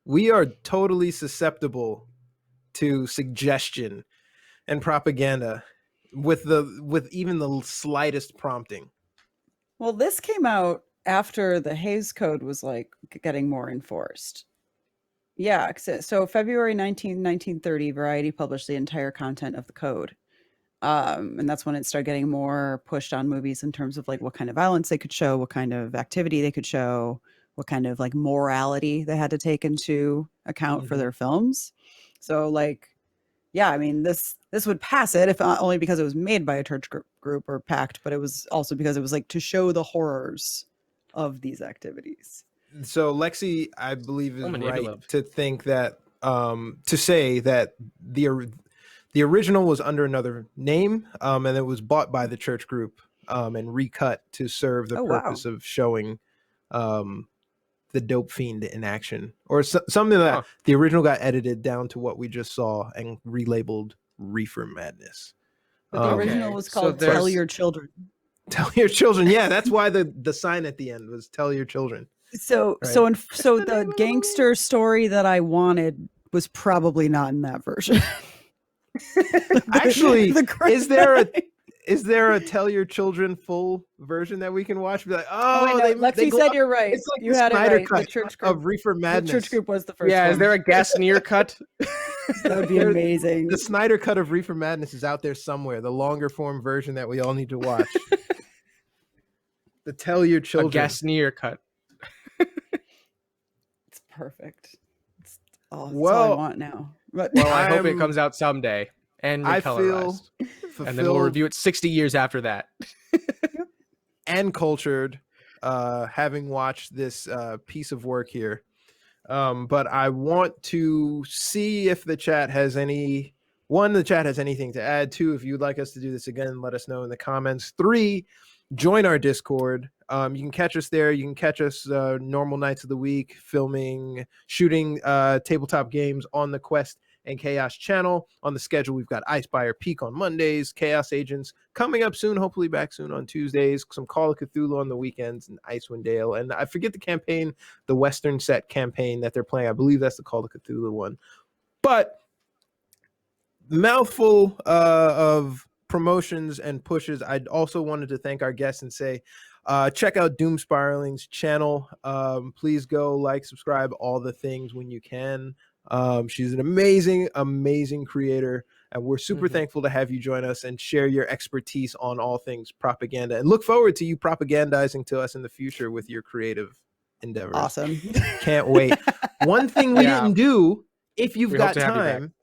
we are totally susceptible to suggestion and propaganda with even the slightest prompting. Well, this came out after the Hays Code was like getting more enforced. Yeah, so February 1930, Variety published the entire content of the code. And that's when it started getting more pushed on movies in terms of like what kind of violence they could show, what kind of activity they could show, what kind of like morality they had to take into account for their films. So like, yeah, I mean, this would pass it if only because it was made by a church group or pact, but it was also because it was like to show the horrors of these activities. So Lexi, I believe, is right to think that to say that the original was under another name, and it was bought by the church group and recut to serve the purpose of showing the dope fiend in action, or something that the original got edited down to what we just saw and relabeled Reefer Madness. But the original was called Tell Your Children. Tell Your Children. Yeah, that's why the sign at the end was Tell Your Children. So the gangster story that I wanted was probably not in that version. Actually, is there a Tell Your Children full version that we can watch? Be like, Lexi said you're right. It's like you had Snyder it right. cut The church group of Reefer Madness. The church group was the first. Yeah, one. Is there a Gasnier cut? That would be amazing. The Snyder cut of Reefer Madness is out there somewhere. The longer form version that we all need to watch. The Tell Your Children. A Gasnier cut. It's perfect. That's all I want now. But well, I hope it comes out someday and recolorized. And then we'll review it 60 years after that. And cultured, having watched this piece of work here. But I want to see if the chat has anything to add. 2, if you'd like us to do this again, let us know in the comments. 3, join our Discord. You can catch us there. You can catch us normal nights of the week, shooting tabletop games on the Quest and Chaos channel. On the schedule, we've got Icefire Peak on Mondays, Chaos Agents coming up soon, hopefully back soon on Tuesdays, some Call of Cthulhu on the weekends, and Icewind Dale. And I forget the campaign, the Western set campaign that they're playing. I believe that's the Call of Cthulhu one. But mouthful of promotions and pushes. I also wanted to thank our guests and say, check out DoomSpiraling's channel. Please go like, subscribe, all the things when you can. She's an amazing creator, and we're super thankful to have you join us and share your expertise on all things propaganda, and look forward to you propagandizing to us in the future with your creative endeavors. Awesome. Can't wait. One thing we didn't do, if you've got time,